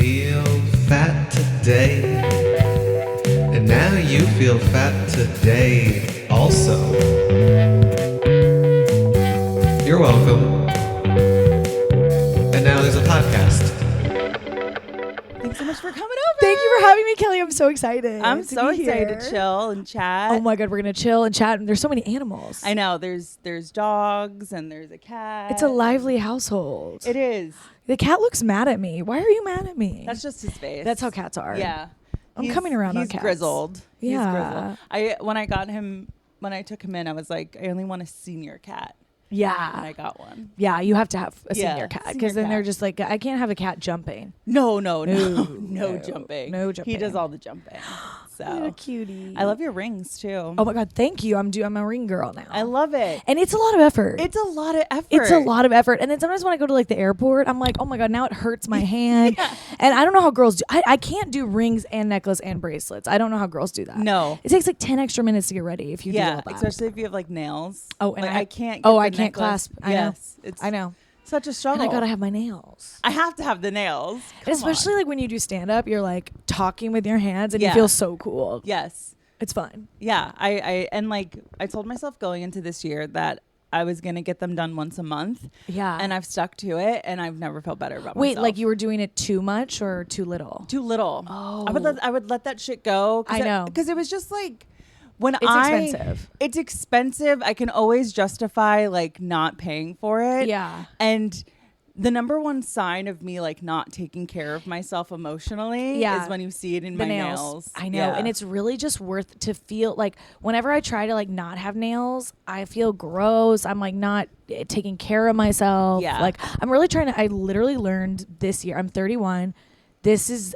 feel fat today. And now you feel fat today also. You're welcome. And now there's a podcast. Thanks so much for coming over. Thank you for having me, Kelly. I'm so excited. I'm so excited here. to chill and chat. Oh my God, we're going to chill and chat. And there's so many animals. I know. There's dogs and there's a cat. It's a lively household. It is. The cat looks mad at me. Why are you mad at me? That's just his face. That's how cats are. Yeah. I'm coming around on cats. He's grizzled. Yeah. He's grizzled. When I took him in, I was like, I only want a senior cat. Yeah. And I got one. Yeah, you have to have a Yeah, senior cat senior because then cat. they're just like, I can't have a cat jumping. No No, jumping. no jumping. He does all the jumping. You're So a cutie. I love your rings too. Oh my God, thank you. I'm a ring girl now. I love it. And it's a lot of effort. It's a lot of effort. It's a lot of effort. And then sometimes when I go to like the airport, I'm like, oh my God, now it hurts my hand. Yeah. And I don't know how girls do. I can't do rings and necklace and bracelets. I don't know how girls do that. No. It takes like 10 extra minutes to get ready if you do all Yeah, that. especially if you have like nails. Oh, and like, I I can't. oh, get I the can't necklace. clasp. I know. Yes, it's I know. such a struggle. And I gotta have my nails. I have to have the nails. Come Especially on. like when you do stand up, you're like talking with your hands and Yeah. you feel so cool. Yes. It's fun. Yeah. I told myself going into this year that I was gonna get them done once a month. Yeah. And I've stuck to it, and I've never felt better about Wait, myself. like you were doing it too much or too little? too little. Oh. I would let that shit go. I know. Because it was just like when It's expensive. It's expensive. I can always justify like not paying for it. Yeah. And the number one sign of me like not taking care of myself emotionally Yeah. is when you see it in The my nails. nails. I know. Yeah. And it's really just worth to feel like whenever I try to like not have nails, I feel gross. I'm like not taking care of myself. Yeah. Like I'm really trying to, I literally learned this year, I'm 31.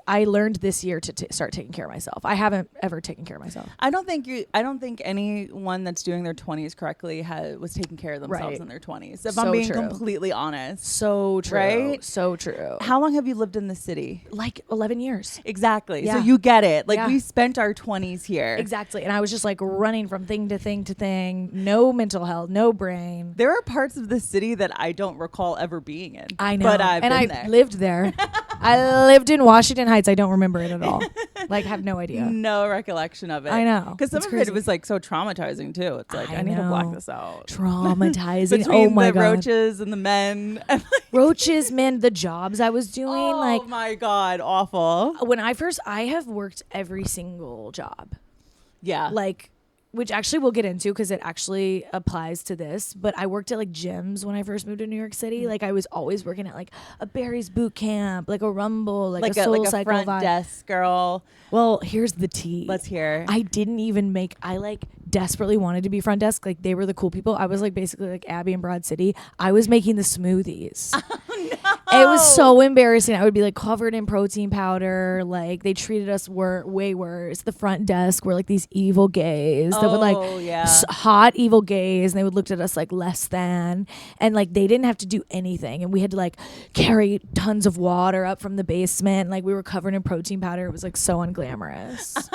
I learned this year to start taking care of myself. I haven't ever taken care of myself. I don't think anyone that's doing their 20s correctly was taking care of themselves Right. in their 20s. If So I'm being true. completely honest. So true. Right? So true. How long have you lived in the city? Like 11 years. Exactly. Yeah. So you get it. Like Yeah. we spent our 20s here. Exactly. And I was just like running from thing to thing to thing. No mental health, no brain. There are parts of the city that I don't recall ever being in. I know. But I've and been I there. lived there. I lived in Washington Heights. I don't remember it at all. Like, have no idea. No recollection of it. I know. Because some It's of crazy. it was like so traumatizing too. It's like, I I need to block know. this out. Traumatizing. Between Oh my the God. roaches and the men. And like, Roaches, man, the jobs I was doing. oh like, my God. Awful. when I have worked every single job. Yeah. Like, which actually we'll get into because it actually applies to this. But I worked at like gyms when I first moved to New York City. Like I was always working at like a Barry's boot camp, like a Rumble, like a Soul like a Cycle front vibe. desk girl. Well, here's the tea. Let's hear. I didn't even I like desperately wanted to be front desk. Like they were the cool people. I was like basically like Abby in Broad City. I was making the smoothies. It was so embarrassing. I would be like covered in protein powder. Like they treated us way worse. The front desk were like these evil gays that would like yeah. hot evil gays, and they would look at us like less than, and like they didn't have to do anything, and we had to like carry tons of water up from the basement. Like we were covered in protein powder. It was like so unglamorous.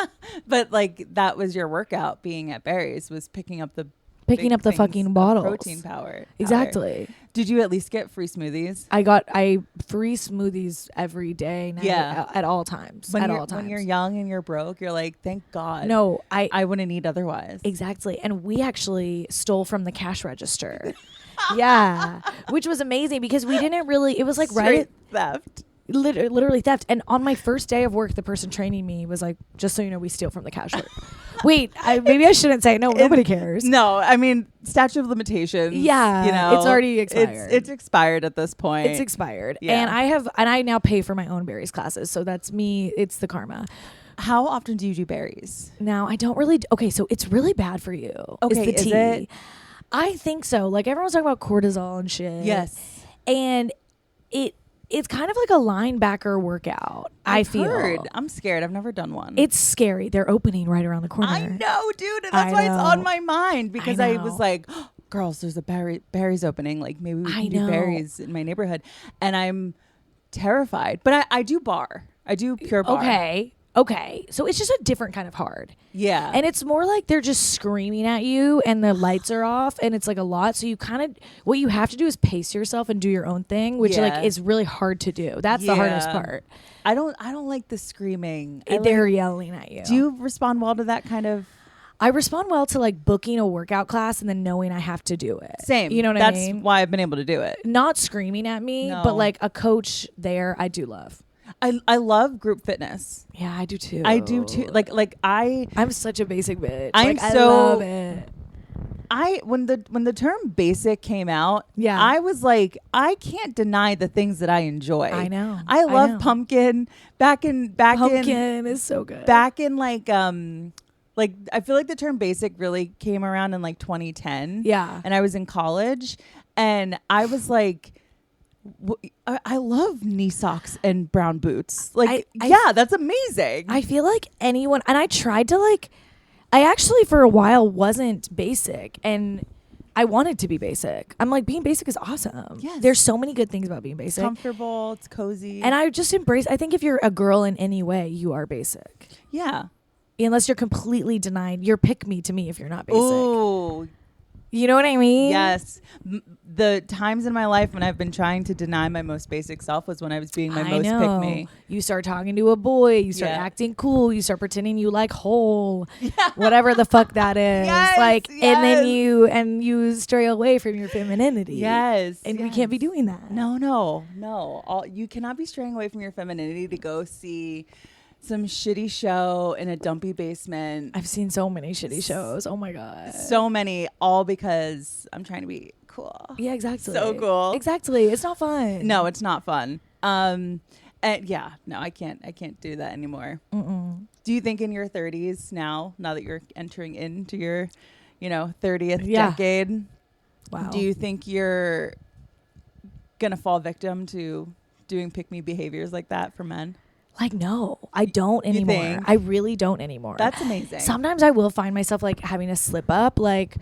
But like that was your workout being at Barry's was picking up the Picking big up the things fucking of bottles. protein powder. Exactly. Did you at least get free smoothies? I free smoothies every day now. Yeah. At all times. When When you're young and you're broke, you're like, thank God. No, I wouldn't eat otherwise. exactly. And we actually stole from the cash register. Yeah. Which was amazing because we didn't really, it was like Straight theft. literally theft. And on my first day of work, the person training me was like, just so you know, we steal from the cash register. Wait, maybe I shouldn't say it. No, nobody cares. No, I mean statute of limitations. Yeah, you know, it's already expired. It's expired at this point. It's expired. Yeah. And I now pay for my own berries classes. So that's me. It's the karma. How often do you do berries? Now I don't really. Okay, so it's really bad for you. Okay, is the is tea. it? I think so. Like everyone's talking about cortisol and shit. Yes. And it's kind of like a linebacker workout. I feel. I'm scared. I've never done one. It's scary. They're opening right around the corner. I know, dude. And I that's why it's know. on my mind because I was know. like, oh, girls, there's a berries opening. Like maybe we I can do know. berries in my neighborhood. And I'm terrified. But I do bar. I do pure bar. Okay. okay, so it's just a different kind of hard. Yeah. And it's more like they're just screaming at you and the lights are off and it's like a lot. So you kind of, what you have to do is pace yourself and do your own thing, which like is really hard to do. That's the hardest part. I don't like the screaming. They're yelling at you. Do you respond well to that kind of? I respond well to like booking a workout class and then knowing I have to do it. Same. You know what That's I mean? That's why I've been able to do it. Not screaming at me, but like a coach there, I do love. I love group fitness. Yeah, I do too. I do too. I'm such a basic bitch. I love it. When the term basic came out, yeah, I was like, I can't deny the things that I enjoy. I know. I love pumpkin. Pumpkin is so good. Back in like I feel like the term basic really came around in like 2010. Yeah. And I was in college and I was like, I love knee socks and brown boots. Like, that's amazing. I feel like anyone, and I tried to like, I actually for a while wasn't basic and I wanted to be basic. I'm like, being basic is awesome. Yes. There's so many good things about being basic. It's comfortable. It's cozy. And I just embrace, I think if you're a girl in any way, you are basic. Yeah. Unless you're completely denied, you're pick me to me if you're not basic. Ooh. You know what I mean? Yes. The times in my life when I've been trying to deny my most basic self was when I was being my most pick me. You start talking to a boy, you start acting cool, you start pretending you like whole, whatever the fuck that is. And then you stray away from your femininity. Yes. And we can't be doing that. No. You cannot be straying away from your femininity to go see some shitty show in a dumpy basement. I've seen so many shitty shows. Oh my God. So many, all because I'm trying to be cool. Yeah, exactly. So cool. Exactly. It's not fun. No, it's not fun. And I can't do that anymore. Mm-mm. Do you think in your 30s now that you're entering into your, 30th decade, wow, do you think you're going to fall victim to doing pick me behaviors like that for men? Like, no, I don't anymore. I really don't anymore. That's amazing. Sometimes I will find myself like having a slip up, like,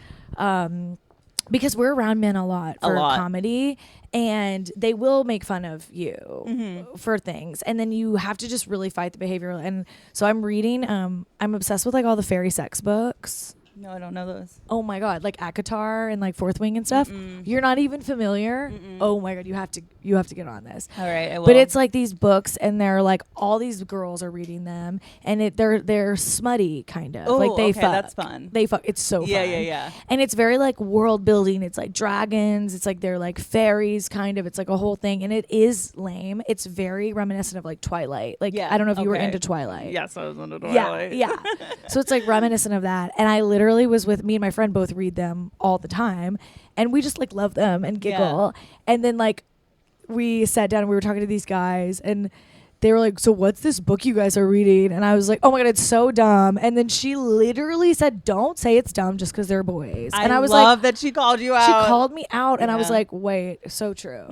because we're around men a lot for comedy and they will make fun of you for things. And then you have to just really fight the behavior. And so I'm reading, I'm obsessed with like all the fairy sex books. No, I don't know those. Oh my God, like ACOTAR and like Fourth Wing and stuff. You're not even familiar. Oh my God, you have to get on this. All right, I will. But it's like these books, and they're like all these girls are reading them, and they're smutty kind of. Like they fuck. That's fun. They fuck. It's so fun. Yeah. And it's very like world building. It's like dragons. It's like they're like fairies kind of. It's like a whole thing, and it is lame. It's very reminiscent of like Twilight. Like I don't know if you were into Twilight. Yes, I was into Twilight. Yeah. So it's like reminiscent of that, and I literally was with me and my friend both read them all the time, and we just like love them and giggle. And then like we sat down and we were talking to these guys and they were like, so what's this book you guys are reading? And I was like, oh my God, it's so dumb. And then she literally said, don't say it's dumb just because they're boys. And I was love like, that she called you out. She called me out and I was like, wait, so true.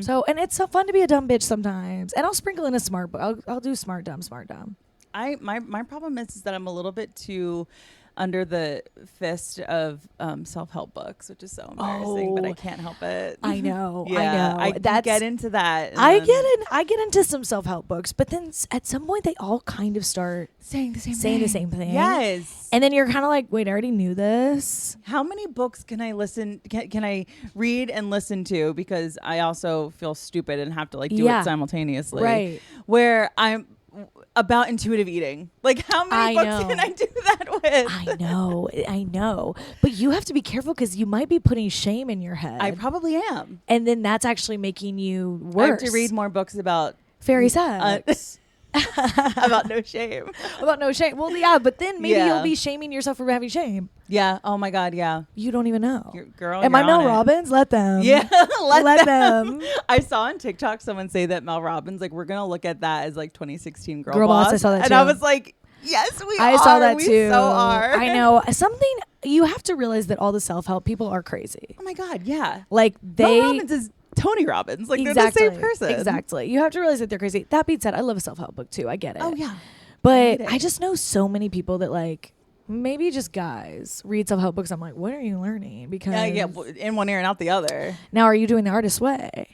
So, and it's so fun to be a dumb bitch sometimes. And I'll sprinkle in a smart book. I'll do smart dumb. My problem is that I'm a little bit too under the fist of self-help books, which is so embarrassing, but I can't help it. I know. I get into that. I get into some self-help books, but then at some point they all kind of start saying the same thing. Yes. And then you're kind of like, wait, I already knew this. How many books can I can I read and listen to? Because I also feel stupid and have to like do it simultaneously. Right. Where I'm about intuitive eating. Like, how many books can I do that with? I know. But you have to be careful because you might be putting shame in your head. I probably am. And then that's actually making you worse. I have to read more books about fairy sex. About no shame. About no shame. Well, yeah, but then maybe you'll be shaming yourself for having shame. Yeah. Oh my God. Yeah. You don't even know. Am I Mel Robbins? Let them. Yeah. let them. I saw on TikTok someone say that Mel Robbins, like, we're gonna look at that as like 2016 girl boss. I saw that too. And I was like, yes, we are. I saw that we too. So are. I know. Something you have to realize that all the self-help people are crazy. Oh my God. Yeah. Like Mel Robbins is Tony Robbins. Like, they're the same person. Exactly. You have to realize that they're crazy. That being said, I love a self-help book too. I get it. Oh yeah. But I just know so many people that like maybe just guys read self-help books. I'm like, what are you learning? Because in one ear and out the other. Now, are you doing the artist's way?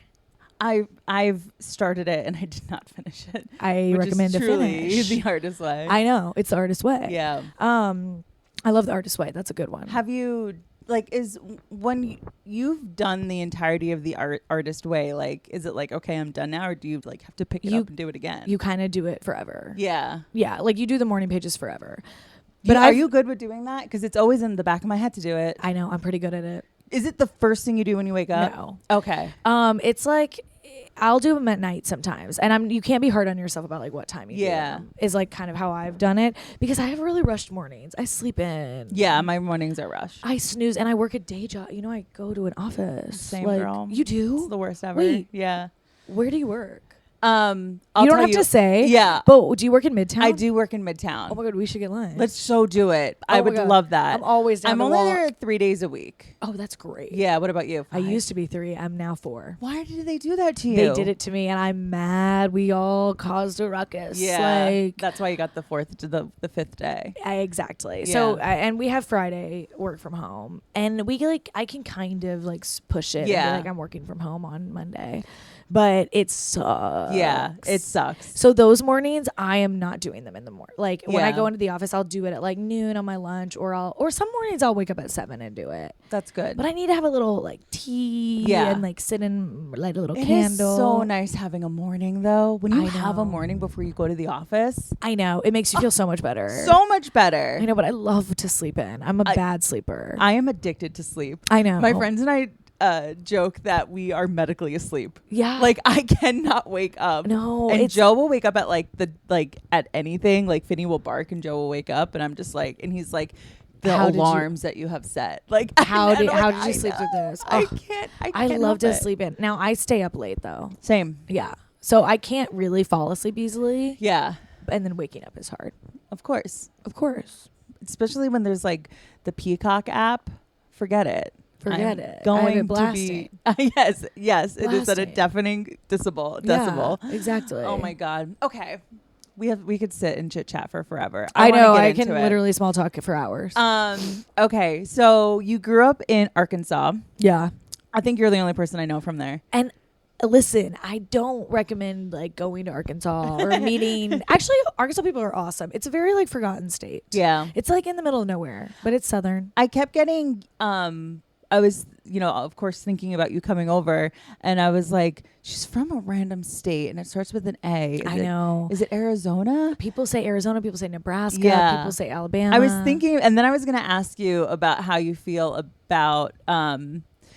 I've started it and I did not finish it. I which recommend is to truly finish. the artist way. I know, it's the artist way. Yeah. I love the artist way. That's a good one. Have you is when you've done the entirety of the artist way, like is it like, okay, I'm done now, or do you like have to pick it up and do it again? You kind of do it forever. Yeah. Yeah, like you do the morning pages forever. But are you good with doing that? Because it's always in the back of my head to do it. I know, I'm pretty good at it. Is it the first thing you do when you wake up? No. Okay. It's like I'll do them at night sometimes, and you can't be hard on yourself about like what time you do them, is like kind of how I've done it, because I have really rushed mornings. I sleep in. Yeah, my mornings are rushed. I snooze, and I work a day job. You know, I go to an office. Same like, girl. You do? It's the worst ever. Wait. Yeah. Where do you work? I'll you don't have to say. Yeah. But do you work in Midtown? I do work in Midtown. Oh my God, we should get lunch. Let's so do it. Oh I my would God. love that. I'm always down I'm to only walk. there 3 days a week. Oh, that's great. Yeah. What about you? I 5? used to be 3. I'm now 4. Why did they do that to you? They did it to me, and I'm mad. We all caused a ruckus. Yeah. Like, that's why you got the 4th to the 5th day. exactly. Yeah. So, and we have Friday work from home, and we I can kind of like push it. And Yeah. be like I'm working from home on Monday, but it sucks. Yeah. It sucks. So those mornings, I am not doing them in the morning. Like when I Yeah. go into the office, I'll do it at like noon on my lunch, or some mornings I'll wake up at 7 and do it. That's good. But I need to have a little like tea, Yeah. and like sit and light a little It candle. is so nice having a morning though. When you I have a know. morning before you go to the office, I know, it makes you feel so much better. so much better. I know, but I love to sleep in. I'm a bad sleeper. I am addicted to sleep. I know. My friends and I joke that we are medically asleep. Yeah. Like I cannot wake up. No, And it's- Joe will wake up at at anything. Like Finny will bark and Joe will wake up, and I'm just like, and he's like, the How did you- alarms that you have set. Like How and did I'm how like, did you I sleep through know. this? I Ugh. can't. I I can't love help to it. sleep in. Now I stay up late though. Same. Yeah. So I can't really fall asleep easily. Yeah. And then waking up is hard. Of course. Of course. Especially when there's like the Peacock app. Forget it. Forget I'm it. I have Going it to blasting. be yes, it is at a Blasting. deafening decibel. Yeah, exactly. Oh my god. Okay, we could sit and chit chat for forever. I wanna know. get I can into it. literally small talk for hours. Okay, so you grew up in Arkansas. Yeah. I think you're the only person I know from there. And listen, I don't recommend like going to Arkansas or meeting. Actually, Arkansas people are awesome. It's a very like forgotten state. Yeah. It's like in the middle of nowhere, but it's southern. I kept getting I was, of course, thinking about you coming over, and I was like, she's from a random state, and it starts with an A. I know. Is it Arizona? People say Arizona, people say Nebraska, Yeah. people say Alabama. I was thinking, and then I was going to ask you about how you feel about,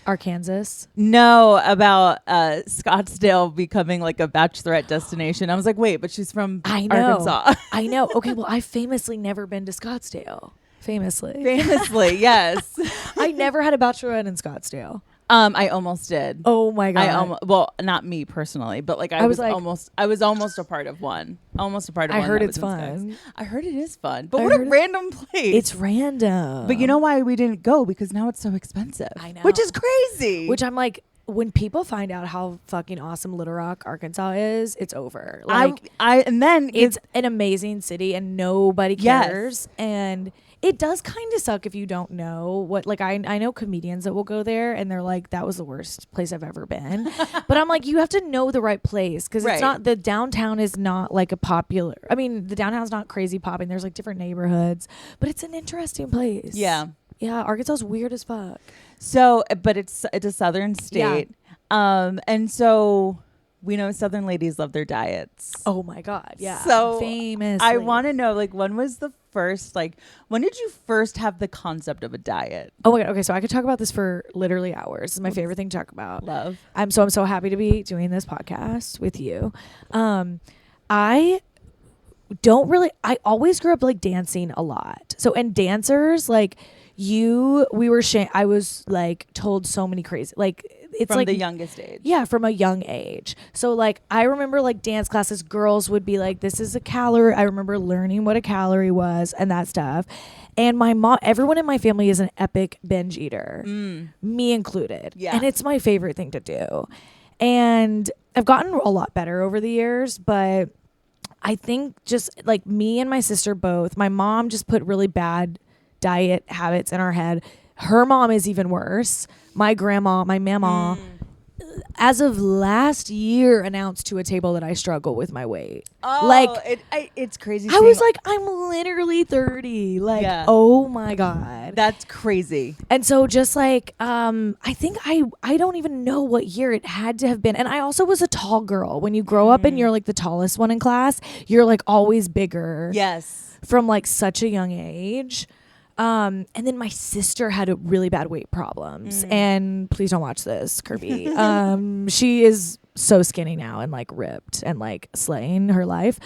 Arkansas. about Scottsdale becoming like a bachelorette destination. I was like, wait, but she's from I know. Arkansas. I know. Okay, well, I've famously never been to Scottsdale. Famously. Famously, yes. I never had a bachelorette in Scottsdale. I almost did. Oh my God. Well, not me personally, but like I was almost a part of one. Almost a part of I one. heard that it's was in fun. Scotts. I heard it is fun. But I what a heard random place. It's random. But you know why we didn't go? Because now it's so expensive. I know. Which is crazy. Which I'm like, when people find out how fucking awesome Little Rock, Arkansas is, it's over. Like, and then it's an amazing city and nobody Yes. cares. And it does kind of suck if you don't know what, like, I know comedians that will go there and they're like, that was the worst place I've ever been. But I'm like, you have to know the right place, because Right. it's not, the downtown is not like a popular, I mean, the downtown's not crazy popping. There's like different neighborhoods, but it's an interesting place. Yeah. Yeah. Arkansas is weird as fuck. So, but it's a southern state. And so we know southern ladies love their diets. Oh my God. Yeah. So famous. I want to know, like, when was the first, like, when did you first have the concept of a diet? Oh my God. Okay. So I could talk about this for literally hours. This is my favorite thing to talk about. Love. I'm so happy to be doing this podcast with you. I always grew up like dancing a lot. So, and dancers, like I was like told so many crazy, like, it's From like the youngest age. Yeah, from a young age. So like I remember like dance classes, girls would be like, this is a calorie. I remember learning what a calorie was and that stuff. And my mom, everyone in my family is an epic binge eater, me included. Yeah. And it's my favorite thing to do. And I've gotten a lot better over the years, but I think just like me and my sister both, my mom just put really bad diet habits in our head. Her mom is even worse. My grandma, my mama, as of last year, announced to a table that I struggle with my weight. Oh, Like, it's crazy. I was like, I'm literally 30. Like, Yeah. oh my God. that's crazy. And so just like, I think I don't even know what year it had to have been. And I also was a tall girl. When you grow up and you're like the tallest one in class, you're like always bigger. Yes. From like such a young age. And then my sister had a really bad weight problems. And please don't watch this, Kirby. She is so skinny now and like ripped and like slaying her life.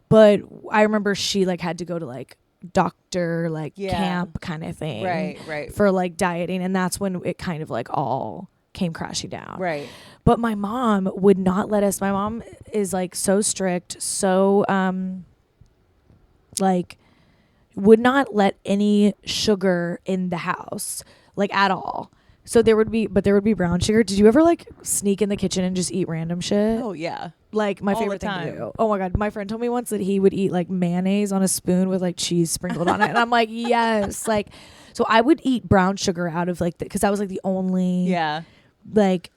But I remember she like had to go to like doctor like camp kind of thing. Right. For like dieting. And that's when it kind of like all came crashing down. Right. But my mom would not let us. My mom is like so strict, so like would not let any sugar in the house, like at all. So there would be brown sugar. Did you ever like sneak in the kitchen and just eat random shit? Oh yeah. Like my all favorite the thing to time. do. Oh my God. My friend told me once that he would eat like mayonnaise on a spoon with like cheese sprinkled on it. And I'm like, yes. Like, so I would eat brown sugar out of like, cause that was like the only like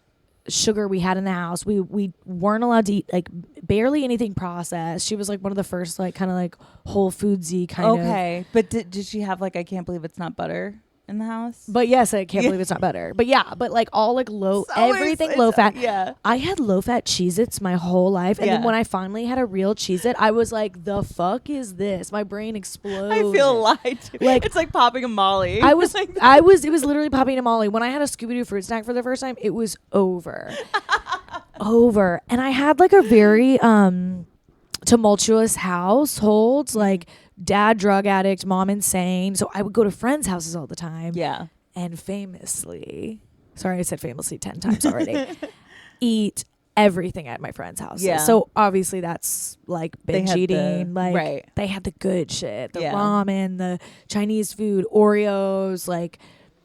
sugar we had in the house. We weren't allowed to eat like barely anything processed. She was like one of the first like kind of like Whole Foodsy kind of. Okay. But did she have like, I can't believe it's not butter in the house? But yes, I can't believe it's not butter. But yeah, but like all like low, everything it's low fat. Yeah. I had low fat Cheez-Its my whole life. And then when I finally had a real Cheez-It, I was like, the fuck is this? My brain exploded. I feel lied to. Like, it's like popping a Molly. it was literally popping a Molly. When I had a Scooby-Doo fruit snack for the first time, it was over. Over. And I had like a very tumultuous household, like dad drug addict, mom insane. So I would go to friends' houses all the time. Yeah. And famously, sorry I said famously 10 times already, eat everything at my friends' houses. Yeah. So obviously that's like binge had eating. Like they had the good shit, the ramen, the Chinese food, Oreos, like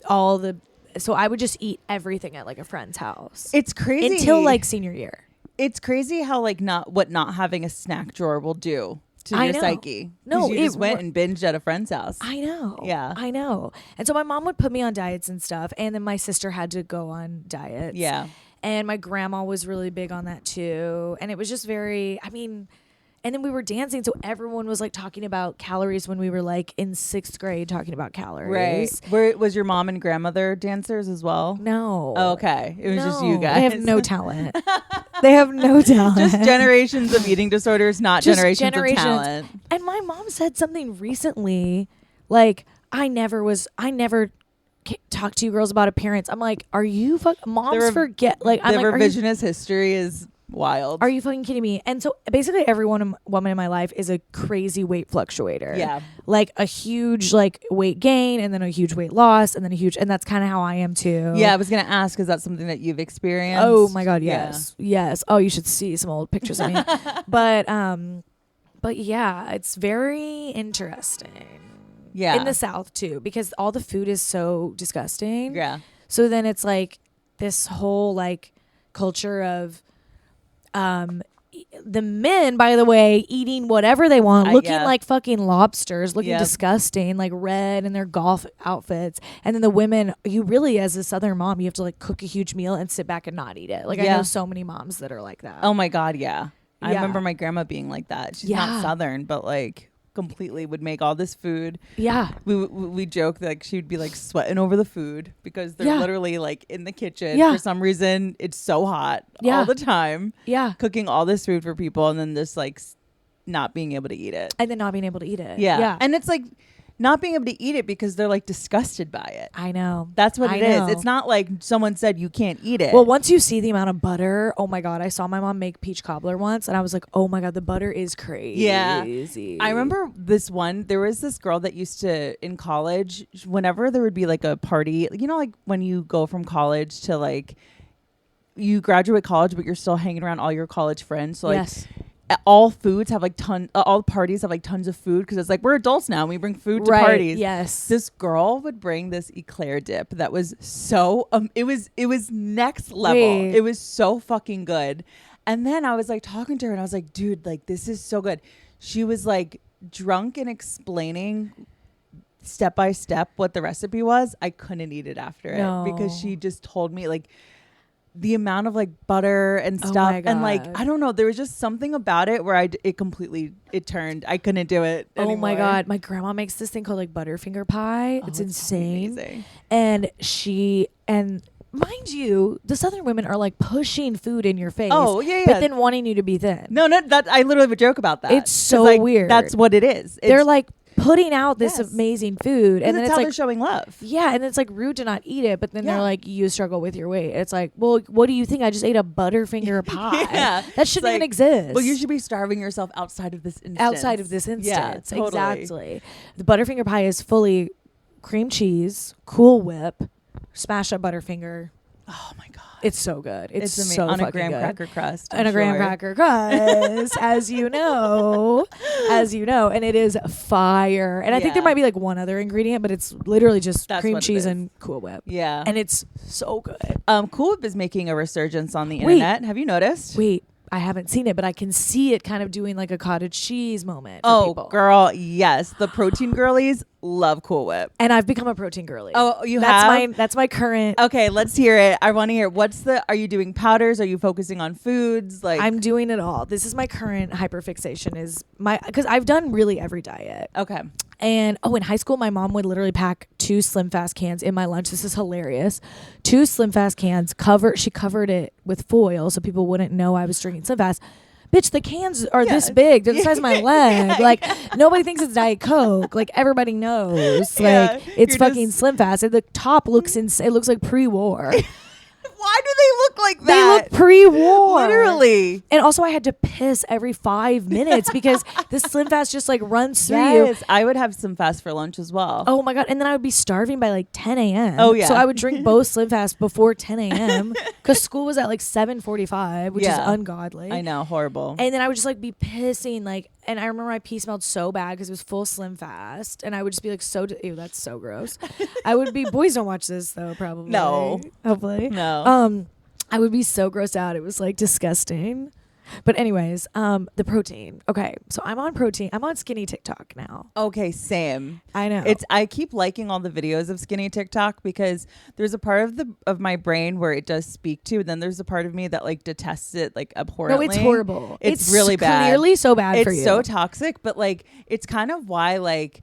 all the. So I would just eat everything at like a friend's house. It's crazy until like senior year. It's crazy how like not having a snack drawer will do to your psyche. No, you just went and binged at a friend's house. I know. Yeah. I know. And so my mom would put me on diets and stuff. And then my sister had to go on diets. Yeah. And my grandma was really big on that too. And it was just very, and then we were dancing. So everyone was like talking about calories when we were like in 6th grade talking about calories. Right. Was your mom and grandmother dancers as well? No. Oh, okay. It was just you guys. They have no talent. They have no talent. Just generations of eating disorders, not generations of talent. And my mom said something recently, like, I never talk to you girls about appearance. I'm like, are you moms forget? Like, I'm the like, revisionist history is wild. Are you fucking kidding me? And so basically every woman in my life is a crazy weight fluctuator. Yeah. Like a huge like weight gain and then a huge weight loss and then and that's kind of how I am too. Yeah, I was going to ask, is that something that you've experienced? Oh my God, yes. Yeah. Yes. Oh, you should see some old pictures of me. But yeah, it's very interesting. Yeah. In the South too, because all the food is so disgusting. Yeah. So then it's like this whole like culture of the men, by the way, eating whatever they want, looking like fucking lobsters, looking disgusting, like red in their golf outfits. And then the women, you really, as a Southern mom, you have to like cook a huge meal and sit back and not eat it. Like I know so many moms that are like that. Oh my God, yeah. I remember my grandma being like that. She's not Southern, but like completely would make all this food. Yeah. We joke that like, she would be like sweating over the food because they're literally like in the kitchen. Yeah. For some reason, it's so hot all the time. Yeah. Cooking all this food for people and then just like not being able to eat it. And then not being able to eat it. Yeah. Yeah. And it's like not being able to eat it because they're like disgusted by it. I know. That's what it know. is. It's not like someone said you can't eat it. Well, once you see the amount of butter, oh my God, I saw my mom make peach cobbler once and I was like, oh my God, the butter is crazy. Yeah. I remember there was this girl that used to, in college, whenever there would be like a party, you know, like when you go from college to like, you graduate college, but you're still hanging around all your college friends. So like, all foods have like all parties have like tons of food because it's like we're adults now and we bring food to parties. Yes. This girl would bring this eclair dip that was so it was next level. Wait. It was so fucking good. And then I was like talking to her and I was like, dude, like this is so good. She was like drunk and explaining step by step what the recipe was. I couldn't eat it after it because she just told me like the amount of like butter and Oh stuff, my and like God. I don't know, there was just something about it where it turned. I couldn't do it. Oh my anymore. God. My grandma makes this thing called like butterfinger pie. Oh, it's it's insane. amazing. And mind you, the Southern women are like pushing food in your face. Oh yeah, yeah. But then wanting you to be thin. no, that I literally have a joke about that. It's 'Cause, so like, weird. That's what it is. They're like putting out this Yes. amazing food, and then it's it's how like, they're showing love. yeah, and it's like rude to not eat it, but then Yeah. they're like, you struggle with your weight. It's like, well, what do you think? I just ate a butterfinger pie. Yeah. That shouldn't It's even like, exist. Well, you should be starving yourself outside of this instance. outside of this instance. Yeah, totally. Exactly. The butterfinger pie is fully cream cheese, Cool Whip, smash up butterfinger. Oh my god, It's so good. It's amazing. so On a fucking graham good. cracker crust. And a graham cracker crust, as you know, and it is fire. And I think there Yeah. might be like one other ingredient, but it's literally just That's cream what it cheese is. and Cool Whip. Yeah. And it's so good. Cool Whip is making a resurgence on the Wait. internet. Have you noticed? Wait, I haven't seen it, but I can see it kind of doing like a cottage cheese moment for Oh, people. girl, yes. The protein girlies love Cool Whip. And I've become a protein girly. Oh, you that's have? that's my current. Okay, let's hear it. I want to hear. Are you doing powders? Are you focusing on foods? Like, I'm doing it all. This is my current hyperfixation because I've done really every diet. okay. And in high school, my mom would literally pack 2 Slim Fast cans in my lunch. This is hilarious. 2 Slim Fast cans. She covered it with foil so people wouldn't know I was drinking Slim Fast. Bitch, the cans are Yeah. this big. They're the size of my leg. Yeah, Like, yeah. nobody thinks it's Diet Coke. Like, everybody knows. Yeah, Like, it's you're fucking just- Slim Fast. And the top looks insane. It looks like pre-war. Why do they look like They that? look pre-war. Literally. And also, I had to piss every 5 minutes because the Slim Fast just like runs through you. Yes, I would have some fast for lunch as well. Oh my God. And then I would be starving by like 10 a.m. Oh, yeah. So I would drink both Slim Fast before 10 a.m. because school was at like 7:45, which is Yeah. ungodly. I know, horrible. And then I would just like be pissing like, and I remember my pee smelled so bad because it was full Slim Fast. And I would just be like, ew, that's so gross. I would be, boys don't watch this though, probably. No. Hopefully. No. I would be so grossed out. It was like disgusting. But anyways, the protein. Okay, so I'm on protein. I'm on skinny TikTok now. Okay, same. I know. I keep liking all the videos of skinny TikTok because there's a part of my brain where it does speak to, and then there's a part of me that like detests it like abhorrently. No, it's horrible. It's really bad. Clearly so bad It's for you. so toxic, but like it's kind of why like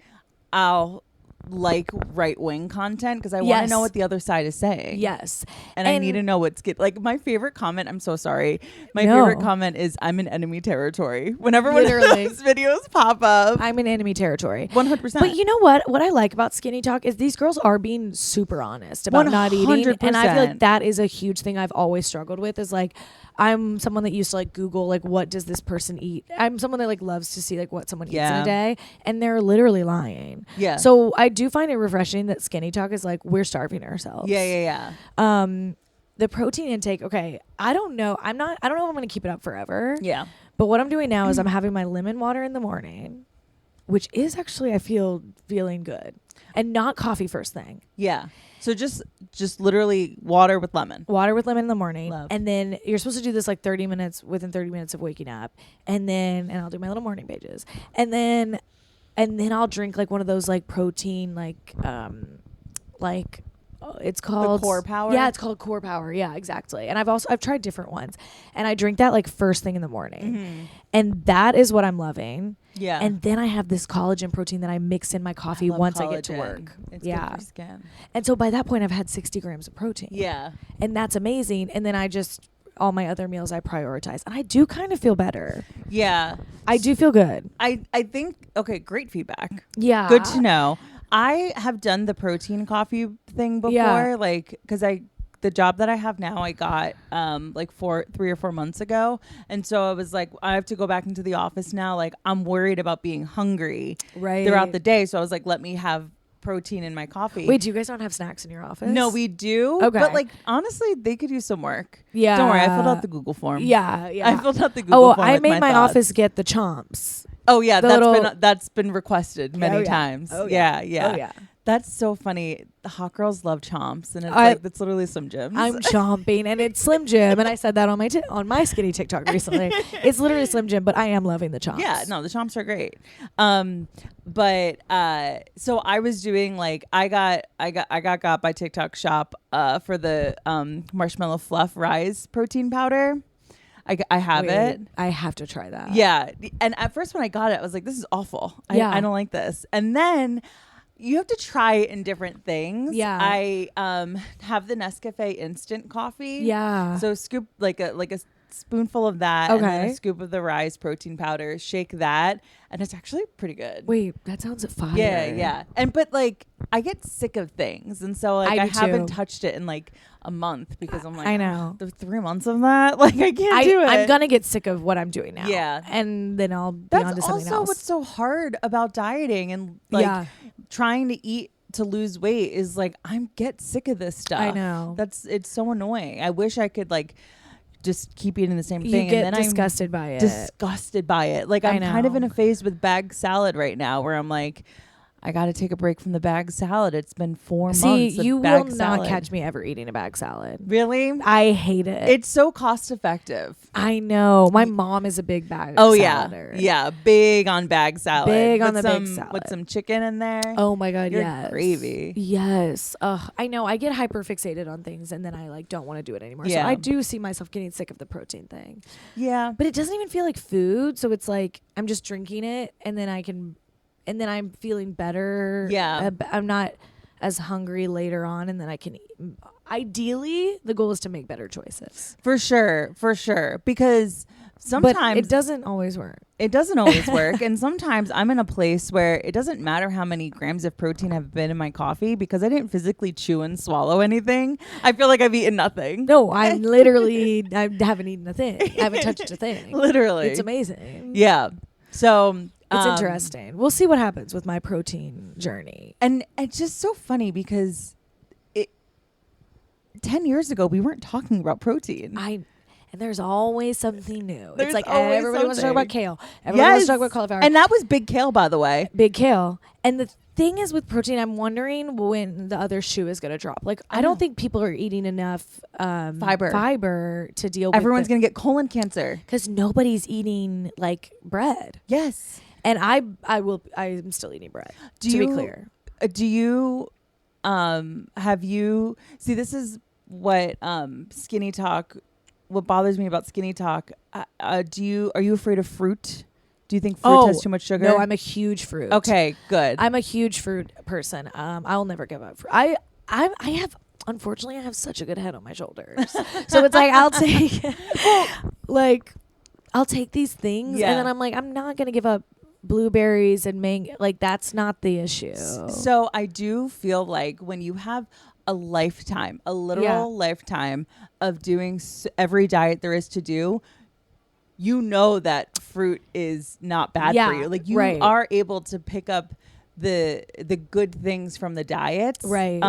I'll like right-wing content because I want to Yes. know what the other side is saying. Yes. And I need to know what's good. Like my favorite comment, I'm so sorry. My No. favorite comment is I'm in enemy territory. Whenever one of Literally. those videos pop up. I'm in enemy territory. 100%. But you know what? What I like about Skinny Talk is these girls are being super honest about not eating. And I feel like 100%. that is a huge thing I've always struggled with is like, I'm someone that used to like Google like what does this person eat? I'm someone that like loves to see like what someone eats in Yeah. a day, and they're literally lying. Yeah. So I do find it refreshing that Skinny Talk is like we're starving ourselves. Yeah. The protein intake, okay. I don't know. I don't know if I'm gonna keep it up forever. Yeah. But what I'm doing now is I'm having my lemon water in the morning, which is actually I feel feeling good. And not coffee first thing. Yeah. So just literally water with lemon. Water with lemon in the morning. Love. And then you're supposed to do this like within 30 minutes of waking up. And I'll do my little morning pages. And then I'll drink like one of those like protein it's called Core Power? Yeah, it's called Core Power. Yeah, exactly. And I've tried different ones. And I drink that like first thing in the morning. Mm-hmm. And that is what I'm loving. Yeah. And then I have this collagen protein that I mix in my coffee love once I get to collagen. work. It's yeah. good for skin. And so by that point, I've had 60 grams of protein. Yeah. And that's amazing. And then all my other meals I prioritize. And I do kind of feel better. Yeah. I do feel good. I think, okay, great feedback. Yeah. Good to know. I have done the protein coffee thing before, Yeah. like, because the job that I have now, I got like 3 or 4 months ago. And so I was like, I have to go back into the office now. Like, I'm worried about being hungry throughout the day. So I was like, let me have protein in my coffee. Wait, do you guys not have snacks in your office? No, we do. Okay. But like, honestly, they could use some work. Yeah. Don't worry. I filled out the Google form. Yeah. I filled out the Google form. I with made my thoughts. office get the chomps. Oh yeah, The little- that's been requested many Oh, yeah. times. Oh, yeah. yeah. Oh, yeah. That's so funny. The hot girls love chomps, and it's that's literally Slim Jims. I'm chomping, and it's Slim Jim, and I said that on my on my skinny TikTok recently. It's literally Slim Jim, but I am loving the chomps. Yeah, no, the chomps are great. So I was doing like I got by TikTok Shop for the marshmallow fluff rise protein powder. I have it. I have to try that. Yeah, and at first when I got it, I was like, "This is awful. I don't like this." And then you have to try it in different things. Yeah. I have the Nescafe instant coffee. Yeah. So scoop like a spoonful of that, and then Okay. a scoop of the rise protein powder. Shake that, and it's actually pretty good. Wait, that sounds fire. Yeah. But like I get sick of things, and so like I I do haven't too. touched it in like a month because I'm like, I know. the 3 months of that, like I can't do it. I'm gonna get sick of what I'm doing now. Yeah. And then I'll be That's on to something also else. what's so hard about dieting and like trying to eat to lose weight is like get sick of this stuff. I know. It's so annoying. I wish I could like just keep eating the same You thing. get and then disgusted by I'm it. disgusted by it. Like I'm kind of know. in a phase with bag salad right now where I'm like, I got to take a break from the bag salad. It's been 4 months. See, of you bag will salad. not catch me ever eating a bag salad. Really? I hate it. It's so cost effective. I know. My mom is a big bag Oh salader. yeah, big on bag salad. Big on With the big some- salad. with some chicken in there. Oh my god, Your yes. gravy. Yes. Ugh, I know. I get hyper fixated on things and then I like don't want to do it anymore. Yeah. So I do see myself getting sick of the protein thing. Yeah, But it doesn't even feel like food, so it's like I'm just drinking it and then I'm feeling better. Yeah. I'm not as hungry later on and then I can eat. Ideally, the goal is to make better choices. for sure. Because sometimes But it doesn't always work. It doesn't always work. And sometimes I'm in a place where it doesn't matter how many grams of protein have been in my coffee because I didn't physically chew and swallow anything. I feel like I've eaten nothing. No, I haven't eaten a thing. I haven't touched a thing. Literally. It's amazing. Yeah. So It's interesting. We'll see what happens with my protein journey. And it's just so funny because 10 years ago, we weren't talking about protein. And there's always something new. There's It's like always everybody wants to talk about something. kale. Everybody wants to talk about cauliflower. And that was big kale, by the way. Big kale. And the thing is with protein, I'm wondering when the other shoe is going to drop. Like, I don't think people are eating enough fiber to deal Everyone's with going to get colon cancer. because nobody's eating like bread. Yes. And I'm still eating bread, to be clear. Do you have you see this is what skinny talk what bothers me about skinny talk are you afraid of fruit? Do you think fruit has too much sugar? No, I'm a huge fruit. Okay, good. I'm a huge fruit person. I'll never give up fruit. I have unfortunately I have such a good head on my shoulders. So it's like I'll take these things Yeah. and then I'm like I'm not going to give up blueberries and mango. Like that's not the issue. So I do feel like when you have a lifetime, a literal lifetime of doing every diet there is to do, you know that fruit is not bad for you. Like you are able to pick up the good things from the diets. Right.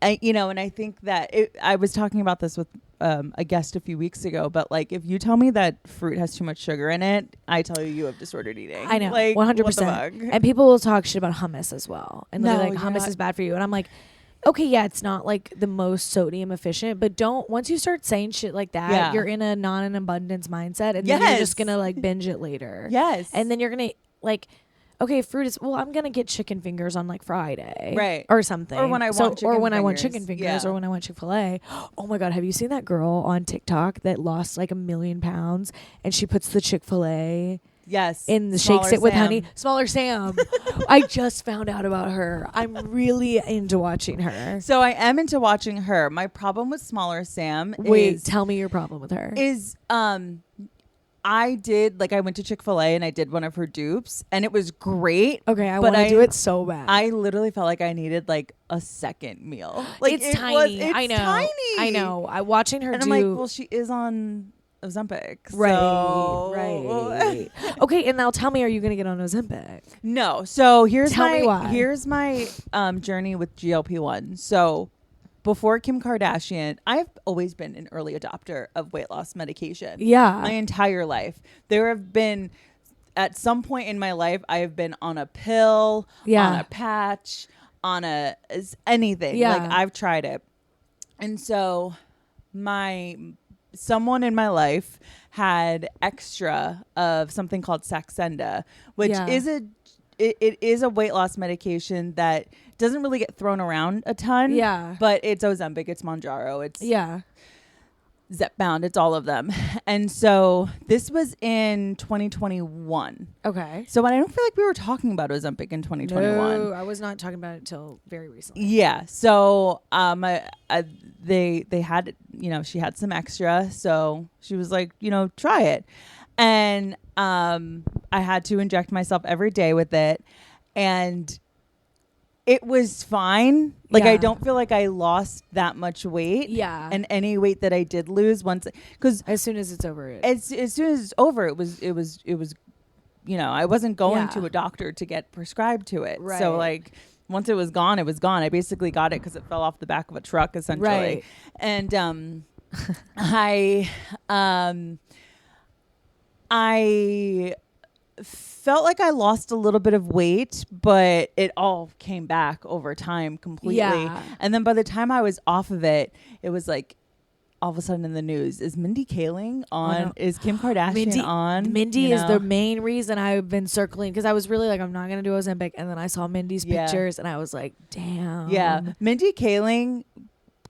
And I think that I was talking about this with a guest a few weeks ago, but like if you tell me that fruit has too much sugar in it, I tell you have disordered eating. I know, like 100%. what the fuck? And people will talk shit about hummus as well, and they'll be No, like, you're hummus not- is bad for you, and I'm like, okay, yeah, it's not like the most sodium efficient, but once you start saying shit like that, you're in a non-abundance mindset, and then you're just gonna like binge it later. Yes. And then you're gonna like, okay, fruit is I'm gonna get chicken fingers on like Friday, Right. or something, Or when I want chicken or when I want fingers. chicken fingers, Yeah. or when I want Chick-fil-A. Oh my god, have you seen that girl on TikTok that lost like 1 million pounds, and she puts the Chick-fil-A Yes. in the Smaller shakes it with Sam. honey? Smaller Sam. I just found out about her. I'm really into watching her. So I am into watching her. My problem with Smaller Sam Wait, tell me your problem with her. is I went to Chick-fil-A and I did one of her dupes and it was great. Okay, I but want to do it so bad. I literally felt like I needed like a second meal. Like it's tiny. It's I know. tiny. I know. I watching her And do. I'm like, well, she is on Ozempic. right, so- right. Okay, and now tell me, are you gonna get on Ozempic? No. So here's Tell me why. Here's my journey with GLP-1. So before Kim Kardashian, I've always been an early adopter of weight loss medication. Yeah. My entire life. There have been, at some point in my life, I have been on a pill, Yeah. on a patch, on anything. Yeah. Like I've tried it. And so someone in my life had extra of something called Saxenda, which Yeah. is it is a weight loss medication that doesn't really get thrown around a ton. Yeah. But it's Ozempic, it's Mounjaro, it's Yeah. Zepbound, it's all of them. And so this was in 2021. Okay. So I don't feel like we were talking about Ozempic in 2021. No, I was not talking about it until very recently. Yeah. So they had, she had some extra, so she was like, try it. And I had to inject myself every day with it, and it was fine. Like I Yeah. don't feel like I lost that much weight. Yeah. And any weight that I did lose because as soon as it's over, as soon as it's over, it was I wasn't going Yeah. to a doctor to get prescribed to it. Right. So like once it was gone, it was gone. I basically got it because it fell off the back of a truck essentially. Right. And I felt like I lost a little bit of weight, but it all came back over time completely. Yeah. And then by the time I was off of it, it was like all of a sudden in the news, is Mindy Kaling on? no. Is Kim Kardashian on? Mindy is the main reason I've been circling, because I was really like, I'm not gonna do Ozempic, and then I saw Mindy's Yeah. pictures and I was like, damn. Yeah. Mindy Kaling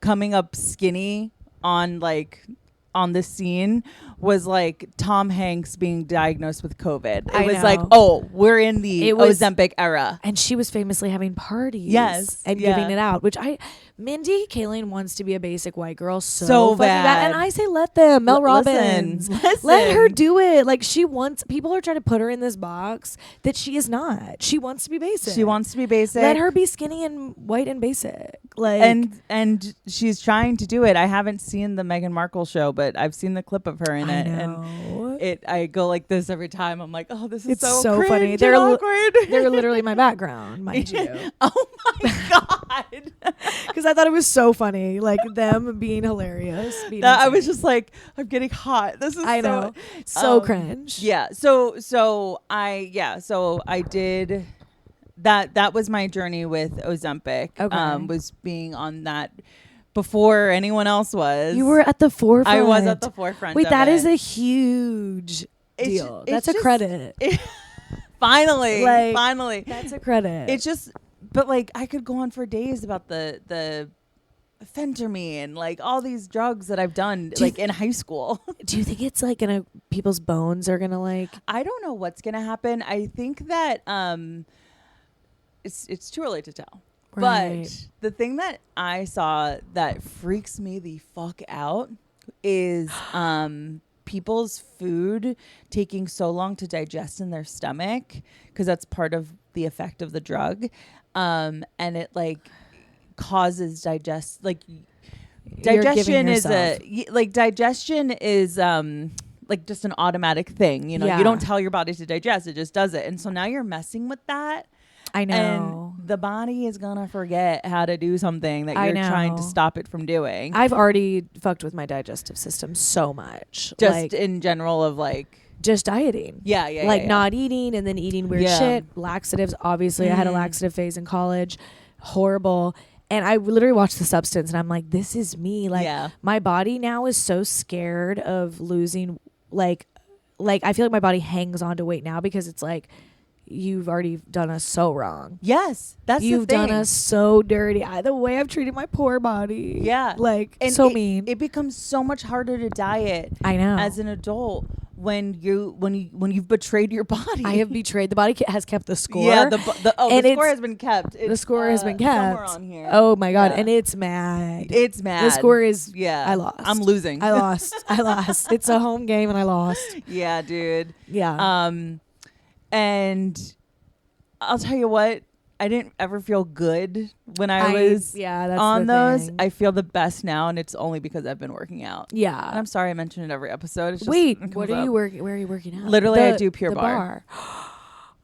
coming up skinny on the scene was like Tom Hanks being diagnosed with COVID. It I was know. like, oh, we're in the It was- Ozempic era. And she was famously having parties. Yes, And yeah. giving it out, which Mindy Kaling wants to be a basic white girl so So fucking bad. And I say, let them. Mel Robbins. Listen. Let her do it. Like people are trying to put her in this box that she is not. She wants to be basic. She wants to be basic. Let her be skinny and white and basic. Like, and she's trying to do it. I haven't seen the Meghan Markle show, but I've seen the clip of her in it. And I go like this every time. I'm like, oh, this is It's so funny. cringe They're and li- awkward. they're literally my background, mind you. Oh my God. Because I thought it was so funny, like them being hilarious. Being I was insane. just like, I'm getting hot. This is I know, so cringe. Yeah. So I did that. That was my journey with Ozempic. Okay. Was being on that before anyone else was. You were at the forefront. I was at the forefront. Wait, of that it. is a huge deal. it's That's a just- credit. Finally. Like, That's a credit. It's just, but like I could go on for days about the phentermine and like all these drugs that I've done in high school. Do you think it's like people's bones are gonna like? I don't know what's gonna happen. I think that it's too early to tell. Right. But the thing that I saw that freaks me the fuck out is people's food taking so long to digest in their stomach, because that's part of the effect of the drug, and it like causes digestion is like just an automatic thing. You Yeah. don't tell your body to digest, it just does it. And so now you're messing with that. I know. And the body is gonna forget how to do something that I you're trying know. to stop it from doing. I've already fucked with my digestive system so much. Just like, in general of like, just dieting. yeah, Like yeah. not eating and then eating weird Yeah. shit. Laxatives. Obviously, I had a laxative phase in college. Horrible. And I literally watched The Substance and I'm like, this is me. Like Yeah. my body now is so scared of losing like I feel like my body hangs on to weight now because it's like, you've already done us so wrong. Yes, that's You've the thing. done us so dirty. The way I've treated my poor body. Yeah, Like and so it, mean. It becomes so much harder to diet. I know. As an adult, when you've betrayed your body. I have betrayed. The body has kept the score. Yeah, the And score it's- has been kept. the score has been kept. Somewhere on here. Oh my God. Yeah. And it's mad. It's mad. The score is, yeah. I lost. I'm losing. I lost. It's a home game and I lost. Yeah, dude. Yeah. And I'll tell you what, I didn't ever feel good when I was that's on the those. thing. I feel the best now, and it's only because I've been working out. And yeah. I'm sorry I mentioned it every episode. It's just, Wait, it what comes are you up. working? Where are you working out? Literally, I do Pure the Bar.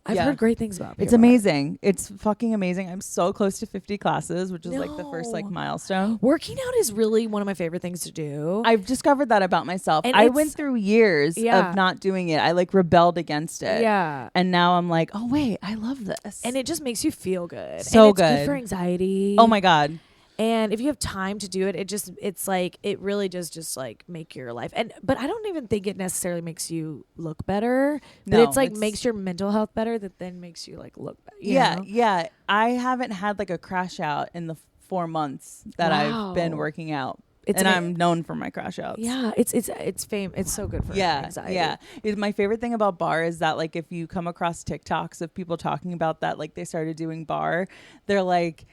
I've heard great things about It's Pure Barre. amazing. It's fucking amazing. I'm so close to 50 classes, which is like the first like No. milestone. Working out is really one of my favorite things to do. I've discovered that about myself. And I it's- went through years Yeah. of not doing it. I like rebelled against it. Yeah. And now I'm like, oh wait, I love this. And it just makes you feel good. So and it's good good. for anxiety. oh my God. And if you have time to do it, it's like it really does just like make your life. But I don't even think it necessarily makes you look better. But No, it's like it's- makes your mental health better that then makes you like look better. Yeah. Yeah. I haven't had like a crash out in the 4 months that I've been Wow. working out. It's and ama- I'm known for my crash outs. Yeah, it's fame. It's so good for anxiety. Yeah. My favorite thing about bar is that like if you come across TikToks of people talking about that, like they started doing bar, they're like,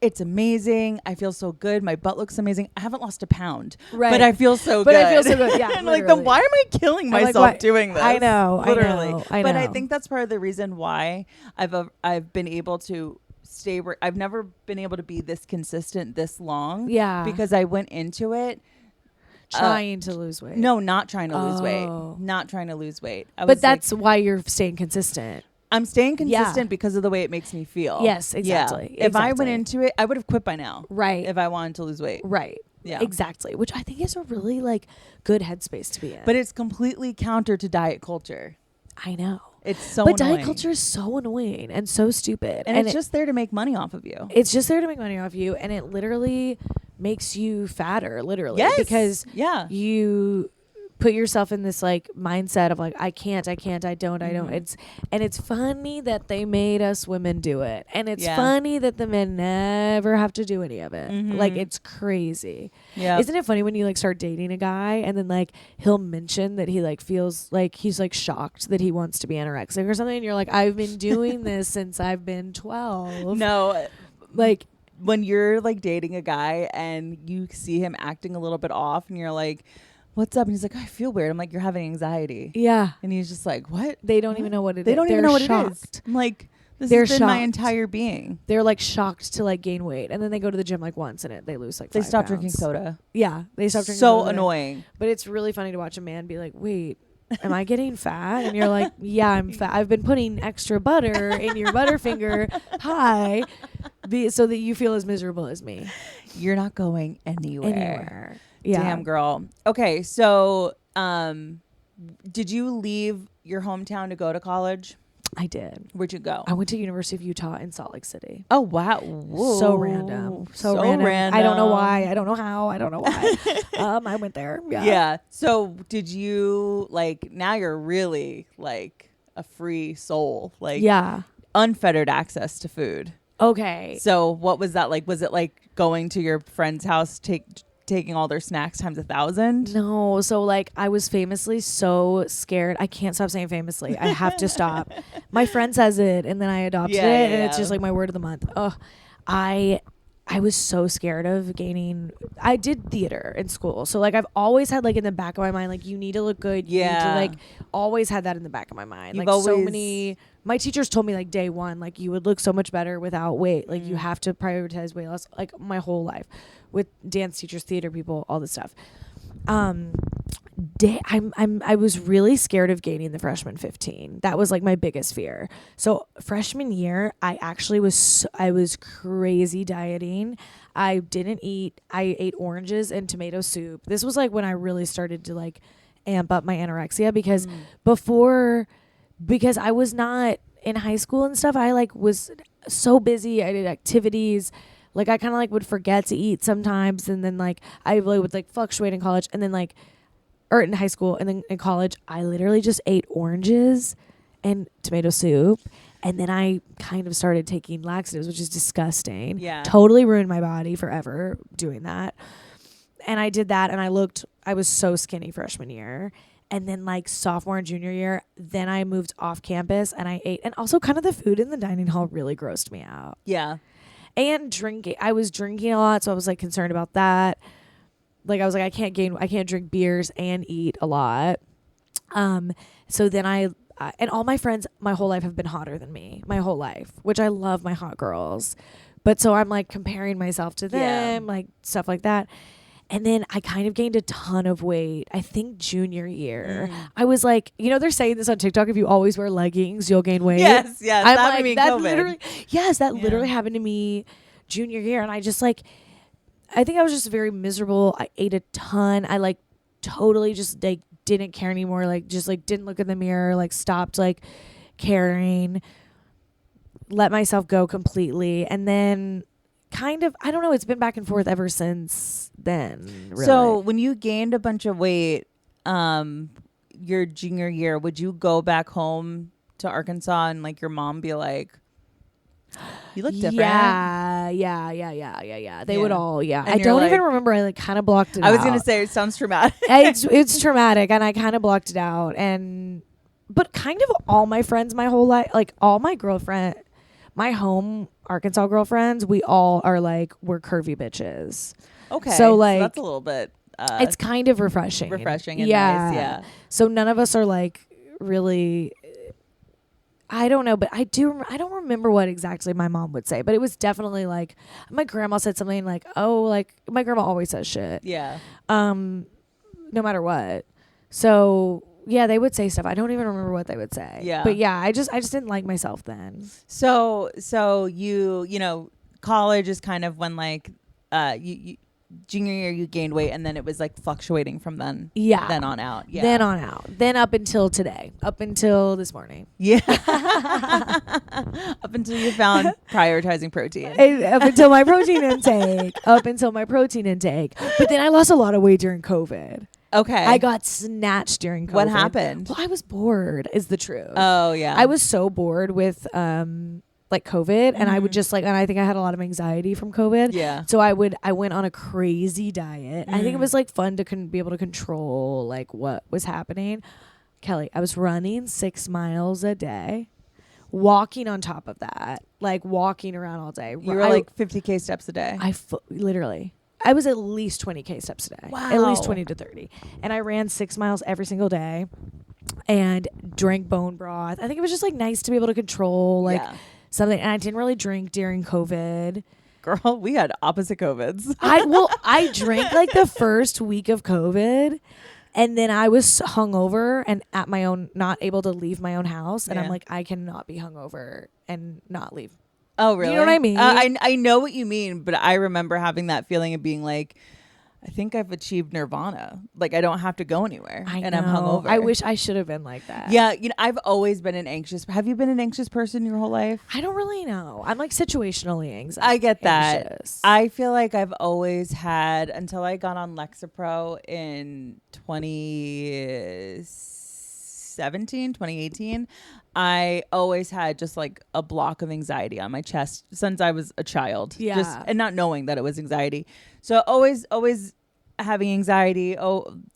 it's amazing. I feel so good. My butt looks amazing. I haven't lost a pound, Right. but I feel so But good. I feel so good. Yeah, and like, literally. then why am I killing I'm like, myself why- doing this? I know, I literally. know, I But I know. think that's part of the reason why I've been able to stay. I've never been able to be this consistent this long. Yeah. because I went into it. Trying to lose weight. No, not trying to lose weight. Oh. Not trying to lose weight. I But was like, that's why you're staying consistent. I'm staying Yeah. consistent because of the way it makes me feel. Yes, Yeah. exactly, If I went exactly. into it, I would have quit by now. Right. If I wanted to lose weight. Right. Yeah. Exactly. Which I think is a really like good headspace to be in. But it's completely counter to diet culture. I know. It's so But annoying. diet culture is so annoying and so stupid. And it's just there to make money off of you. it's just there to make money off you, and it literally makes you fatter, literally. Yes. Because Yeah. you put yourself in this like mindset of like I don't. It's funny that they made us women do it. And it's Yeah. funny that the men never have to do any of it. Like it's crazy. Yeah. Isn't it funny when you like start dating a guy and then like he'll mention that he like feels like he's like shocked that he wants to be anorexic or something, and you're like, I've been doing this since I've been 12. No. Like When you're like dating a guy and you see him acting a little bit off and you're like, what's up? And he's like, I feel weird. I'm like, you're having anxiety. yeah. And he's just like, what? They don't even know what it is. They don't even They're know what shocked. it is. I'm like, this They're has been my shocked. entire being. They're like shocked to like gain weight, and then they go to the gym like once and they lose like They 5 stop pounds. drinking soda. Yeah, they stop drinking So soda. annoying. But it's really funny to watch a man be like, wait, am I getting fat? And you're like, yeah, I'm fat. I've been putting extra butter in your Butterfinger pie so that you feel as miserable as me. You're not going anywhere. Anywhere. Yeah. Damn, girl. Okay, so did you leave your hometown to go to college? I did. Where'd you go? I went to University of Utah in Salt Lake City. Oh, wow. Whoa. So random. So random. I don't know why. I don't know how. I don't know why. I went there. Yeah. Yeah. So did you, like, now you're really, like, a free soul. Like, Yeah. unfettered access to food. Okay. So what was that like? Was it like going to your friend's house, taking all their snacks times 1,000? No, so like I was famously so scared. I can't stop saying famously. I have to stop. My friend says it, and then I adopted it, and it's just like my word of the month. Oh, I was so scared of gaining. I did theater in school, so like I've always had like in the back of my mind, like you need to look good. You need Yeah. to, like always had that in the back of my mind. You've like so always- many. My teachers told me like day one, like you would look so much better without weight. Like you have to prioritize weight loss. Like my whole life, with dance teachers, theater people, all this stuff. I was really scared of gaining the freshman 15. That was like my biggest fear. So freshman year, I was crazy dieting. I didn't eat. I ate oranges and tomato soup. This was like when I really started to like amp up my anorexia because because I was not in high school and stuff. I like was so busy. I did activities. Like I kind of like would forget to eat sometimes, and then like I really would like fluctuate in college, and then like, or in high school, and then in college, I literally just ate oranges and tomato soup, and then I kind of started taking laxatives, which is disgusting. Yeah. Totally ruined my body forever doing that. And I did that, and I was so skinny freshman year. And then like sophomore and junior year, then I moved off campus and I ate, and also kind of the food in the dining hall really grossed me out. Yeah. And drinking, I was drinking a lot, so I was like concerned about that. Like I was like, I can't drink beers and eat a lot. So then and all my friends my whole life have been hotter than me, my whole life, which I love my hot girls. But so I'm like comparing myself to them, like stuff like that. And then I kind of gained a ton of weight, I think junior year. I was like, they're saying this on TikTok, if you always wear leggings, you'll gain weight. Yes, I'm that like, mean that COVID. literally, literally happened to me junior year. And I just like, I think I was just very miserable. I ate a ton. I like totally just like didn't care anymore. Like just like didn't look in the mirror, like stopped like caring, let myself go completely. And then kind of, I don't know, it's been back and forth ever since then. Really. So when you gained a bunch of weight, your junior year, would you go back home to Arkansas and like your mom be like, you look different? Yeah. They would all, And I you're don't like- even remember. I like kind of blocked it out. I was going to say, it sounds traumatic. it's traumatic, and I kind of blocked it out. But kind of all my friends my whole life, like all my my home Arkansas girlfriends, we all are like, we're curvy bitches. Okay. So, like, that's a little bit. It's kind of refreshing. Refreshing and nice, yeah. So none of us are like really, I don't know, but I don't remember what exactly my mom would say, but it was definitely like, my grandma said something like, oh, like my grandma always says shit. Yeah. No matter what. So yeah, they would say stuff. I don't even remember what they would say. Yeah. But yeah, I just didn't like myself then. So you college is kind of when like you junior year you gained weight and then it was like fluctuating from then on out. Yeah. Then on out. Then up until today. Up until this morning. Yeah. Up until you found prioritizing protein. Up until my protein intake. But then I lost a lot of weight during COVID. Okay. I got snatched during COVID. What happened? Well, I was bored is the truth. Oh yeah. I was so bored with like COVID, and I would just like, and I think I had a lot of anxiety from COVID. Yeah. So I went on a crazy diet. I think it was like fun to be able to control like what was happening. Kelly, I was running 6 miles a day, walking on top of that, like walking around all day. You were like 50K steps a day. Literally. I was at least 20K steps a day. Wow. At least 20 to 30. And I ran 6 miles every single day and drank bone broth. I think it was just like nice to be able to control like something. And I didn't really drink during COVID. Girl, we had opposite COVIDs. I drank like the first week of COVID, and then I was hungover and at my own, not able to leave my own house. And I'm like, I cannot be hungover and not leave. Oh, really? You know what I mean? I know what you mean, but I remember having that feeling of being like, I think I've achieved nirvana. Like, I don't have to go anywhere. And I'm hungover. I wish I should have been like that. Yeah. I've always been an anxious. Have you been an anxious person your whole life? I don't really know. I'm like situationally anxious. I get that. Anxious. I feel like I've always had, until I got on Lexapro in 2018, I always had just like a block of anxiety on my chest since I was a child. Yeah. And not knowing that it was anxiety. So always having anxiety,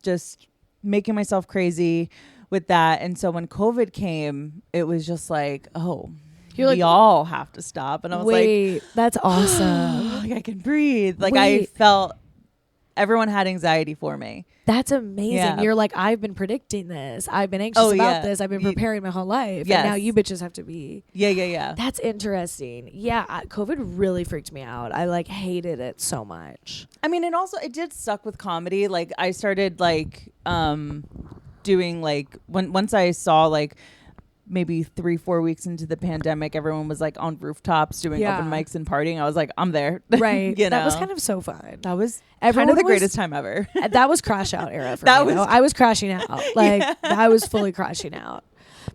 just making myself crazy with that. And so when COVID came, it was just like, we all have to stop. And I was like, that's awesome. like I can breathe. Like I felt everyone had anxiety for me. That's amazing. Yeah. You're like, I've been predicting this. I've been anxious about this. I've been preparing my whole life. Yes. And now you bitches have to be. Yeah. That's interesting. Yeah. COVID really freaked me out. I like hated it so much. I mean, and also it did suck with comedy. Like I started like doing like once I saw like maybe 3-4 weeks into the pandemic, everyone was like on rooftops doing open mics and partying. I was like, I'm there. Right. You know? That was kind of so fun. That was Everyone kind of the was- greatest time ever. That was crash out era for That me. was- Though. I was crashing out. Like I was fully crashing out.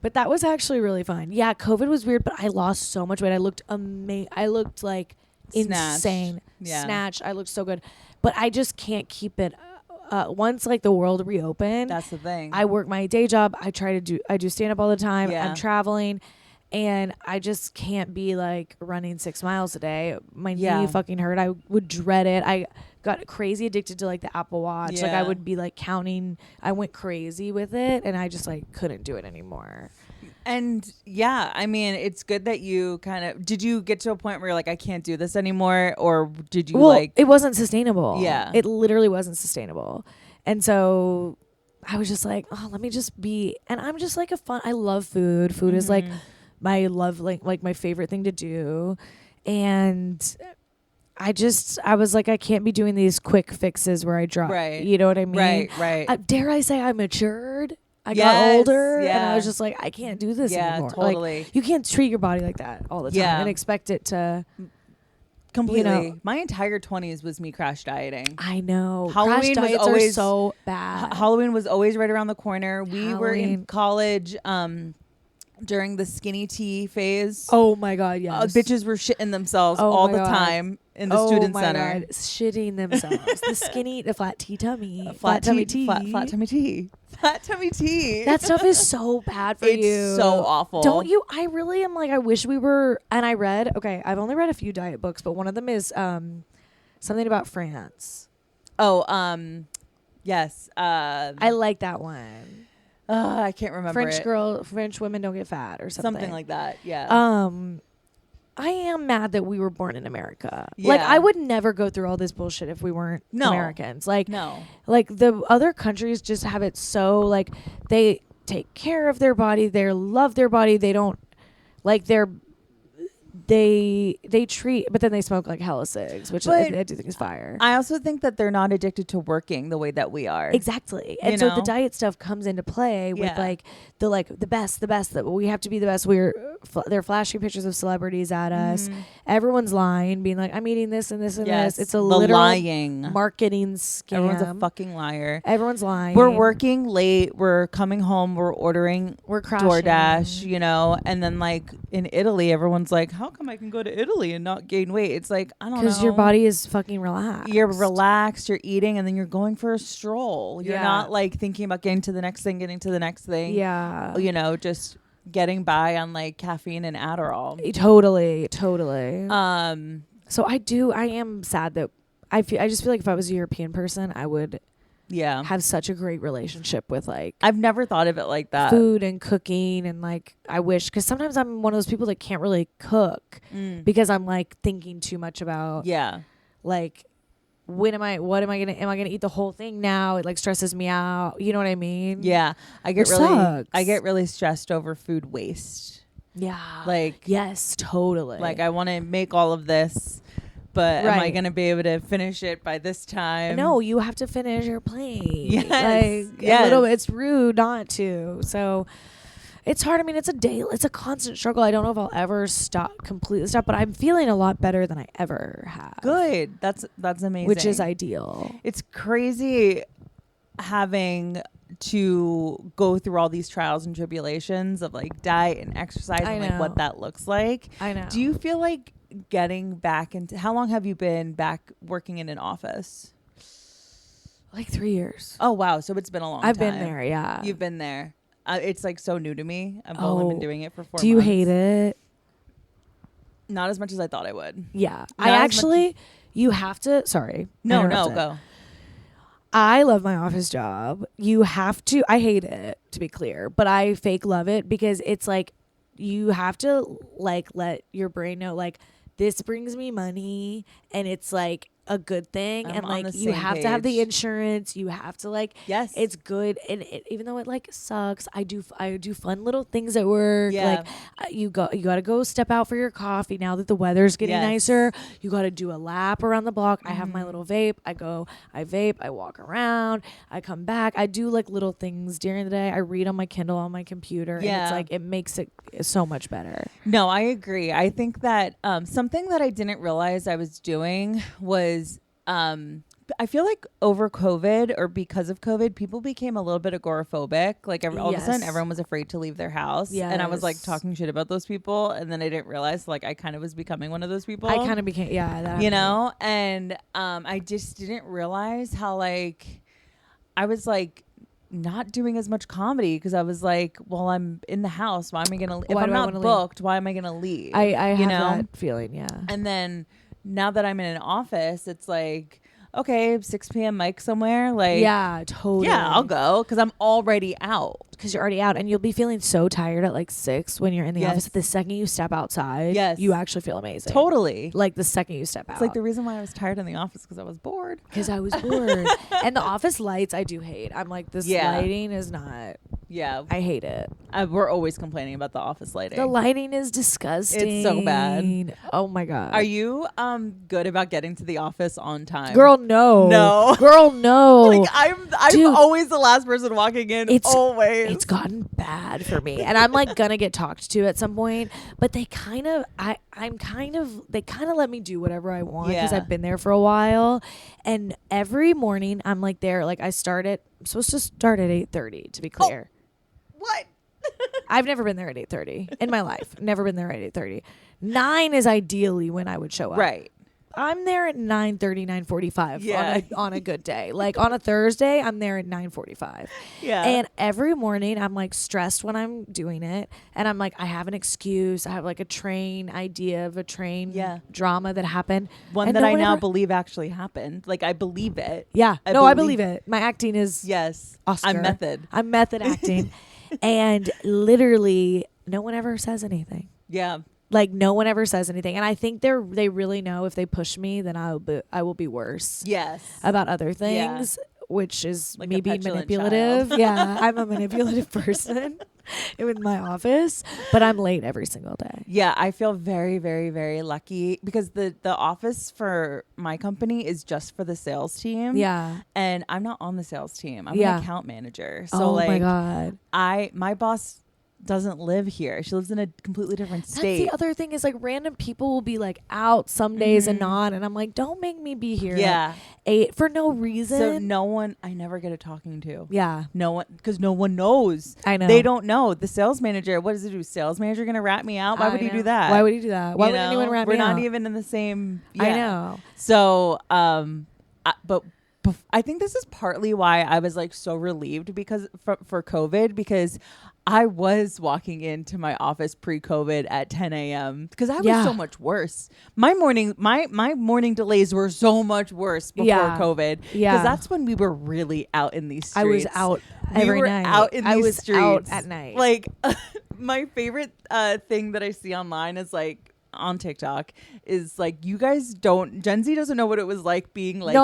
But that was actually really fun. Yeah, COVID was weird, but I lost so much weight. I looked amazing. I looked like insane. Yeah. Snatched. I looked so good. But I just can't keep it. Once like the world reopened, That's the thing. I work my day job. I do stand up all the time. Yeah. I'm traveling. And I just can't be like running 6 miles a day. My knee fucking hurt. I would dread it. I got crazy addicted to like the Apple Watch. Like I would be like counting. I went crazy with it and I just like couldn't do it anymore. And yeah, I mean, it's good that you did you get to a point where you're like, I can't do this anymore? Or did you it wasn't sustainable. Yeah. It literally wasn't sustainable. And so I was just like, let me just be, and I'm just like I love food. Food is like my love, like my favorite thing to do. And I was like, I can't be doing these quick fixes where I drop. Right. You know what I mean? Right. Dare I say I matured? I got Yes, older, and yeah. I was just like, I can't do this anymore. Totally. Like, you can't treat your body like that all the time Yeah. and expect it to. Completely. You know. My entire 20s was me crash dieting. I know. Halloween Crash was diets always are so bad. Halloween was always right around the corner. We were in Halloween. college during the skinny tea phase. Oh my god, yes. Bitches were shitting themselves Oh all my the God. time in the student center. God. Shitting themselves. The flat tea tummy. Flat tummy tea. tea. Flat tummy tea. Flat tummy tea. That stuff is so bad for it's you. so awful. Don't you? I really am like, I wish we were. And I read, okay, I've only read a few diet books, but one of them is something about France. Oh, yes. I like that one. I can't remember French women don't get fat or something. Something like that. Yeah. I am mad that we were born in America. Yeah. Like, I would never go through all this bullshit if we weren't No. Americans. Like, No. like the other countries just have it so, like, they take care of their body, they love their body, they don't, like, they treat, but then they smoke like hella cigs, which I do think is fire. I also think that they're not addicted to working the way that we are. Exactly. And You so know? the diet stuff comes into play with Yeah. the best, that we have to be the best. They're flashing pictures of celebrities at us. Everyone's lying, being like, I'm eating this and this and Yes, this. It's a the literal lying. marketing scam. Everyone's a fucking liar. Everyone's lying. We're working late. We're coming home. We're ordering We're crashing. DoorDash, you know, and then like in Italy, everyone's like, how come I can go to Italy and not gain weight? It's like, I don't know. Because your body is fucking relaxed. You're relaxed, you're eating, and then you're going for a stroll. You're Yeah. not like thinking about getting to the next thing. Yeah. You know, just getting by on like caffeine and Adderall. Totally. So I am sad that I just feel like if I was a European person, I would Yeah. have such a great relationship with like I've never thought of it like that. food and cooking, and like I wish, because sometimes I'm one of those people that can't really cook because I'm like thinking too much about Yeah. like am I gonna eat the whole thing now? It like stresses me out. You know what I mean? Yeah. I Which get sucks. really stressed over food waste. Yeah. Like yes, totally. Like I want to make all of this, but am I Right. going to be able to finish it by this time? no, you have to finish your plate. Yes, Like yes. it's rude not to. So it's hard. I mean, it's a constant struggle. I don't know if I'll ever completely stop, but I'm feeling a lot better than I ever have. Good. That's amazing. Which is ideal. It's crazy having to go through all these trials and tribulations of like diet and exercise I and like know. what that looks like. I know. Do you feel like getting back into, how long have you been back working in an office? Like 3 years. Oh wow, so it's been a long time. I've been there, yeah. You've been there. It's like so new to me. I've only been doing it for 4 months. Do you hate it? Not as much as I thought I would. Yeah. Not I as actually, you have to, sorry. No, I no, interrupted. go. I love my office job. You have to, I hate it, to be clear, but I fake love it because it's like, you have to like let your brain know like, this brings me money and it's like a good thing. I'm And on like, the you same have to have the page. insurance. You have to like, Yes. it's good. And even though it like sucks, I do fun little things at work. Yeah. Like you got to go step out for your coffee now that the weather's getting Yes. nicer. You got to do a lap around the block. I have my Mm-hmm. little vape. I vape, I walk around, I come back. I do like little things during the day. I read on my Kindle on my computer. And Yeah. it's like, it makes it so much better. No, I agree. I think that something that I didn't realize I was doing was I feel like over COVID or because of COVID, people became a little bit agoraphobic. Like all of a sudden, Yes. everyone was afraid to leave their house. And I was like Yes. talking shit about those people. And then I didn't realize like I kind of was becoming one of those people. I kind of became, yeah. That you happened. know? And I just didn't realize how like I was like not doing as much comedy because I was like, well, I'm in the house. Why am I gonna? If Why I'm do I not wanna leave? booked, why am I gonna leave? I you have know? that feeling, yeah. And then now that I'm in an office, it's like, okay, 6 p.m. mic somewhere. Like, Yeah, totally. yeah, I'll go because I'm already out. Because you're already out and you'll be feeling so tired at like 6 when you're in the Yes. office. The second you step outside, Yes. you actually feel amazing. Totally. Like the second you step out. It's like the reason why I was tired in the office because I was bored. Because I was bored. And the office lights I do hate. I'm like, this Yeah. lighting is not Yeah. I hate it. We're always complaining about the office lighting. The lighting is disgusting. It's so bad. Oh my God. Are you good about getting to the office on time? Girl, no. No. Girl, no. Like I'm Dude, always the last person walking in. Always. It's gotten bad for me. And I'm like gonna get talked to at some point. But they kind of let me do whatever I want because Yeah. I've been there for a while. And every morning I'm like there, like I'm supposed to start at 8:30 to be clear. What? I've never been there at 8:30 in my life. Never been there at 8:30. 9 is ideally when I would show up. Right. I'm there at 9:30, 9:45 Yeah. on a good day. Like on a Thursday, I'm there at 9:45. Yeah. And every morning I'm like stressed when I'm doing it. And I'm like, I have an excuse. I have like a train idea of a train drama that happened. One And that no I one now ever- believe actually happened. Like I believe it. Yeah. I believe it. My acting is Yes. Oscar. I'm I'm method acting. And literally no one ever says anything. Yeah. Like no one ever says anything, and I think they really know if they push me, then I will be worse. Yes. About other things, which is Like me a being petulant manipulative. child. Yeah, I'm a manipulative person with my office, but I'm late every single day. Yeah, I feel very, very, very lucky because the my for my company is just for the sales team. Yeah, And I'm not on the sales team. I'm Yeah. an account manager. So oh my like God. my boss doesn't live here. She lives in a completely different state. That's the other thing is like random people will be like out some days and not, and I'm like, don't make me be here. Yeah. at 8 for no reason. So I never get a talking to. Yeah, No one, because no one knows. I know. They don't know. The sales manager, what does it do? Sales manager going to rat me out? Why would he do that? Why would he do that? Why You would know? anyone rat We're me not out? even in the same. I yeah. know. So, but I think this is partly why I was like so relieved because for COVID, because I was walking into my office pre-COVID at 10 a.m. because I was so much worse. My morning delays were so much worse before COVID. Yeah. Because that's when we were really out in these streets. I was out every we were night. out in these I was streets. out at night. Like my favorite thing that I see online is like on TikTok is like, you guys Gen Z doesn't know what it was like being like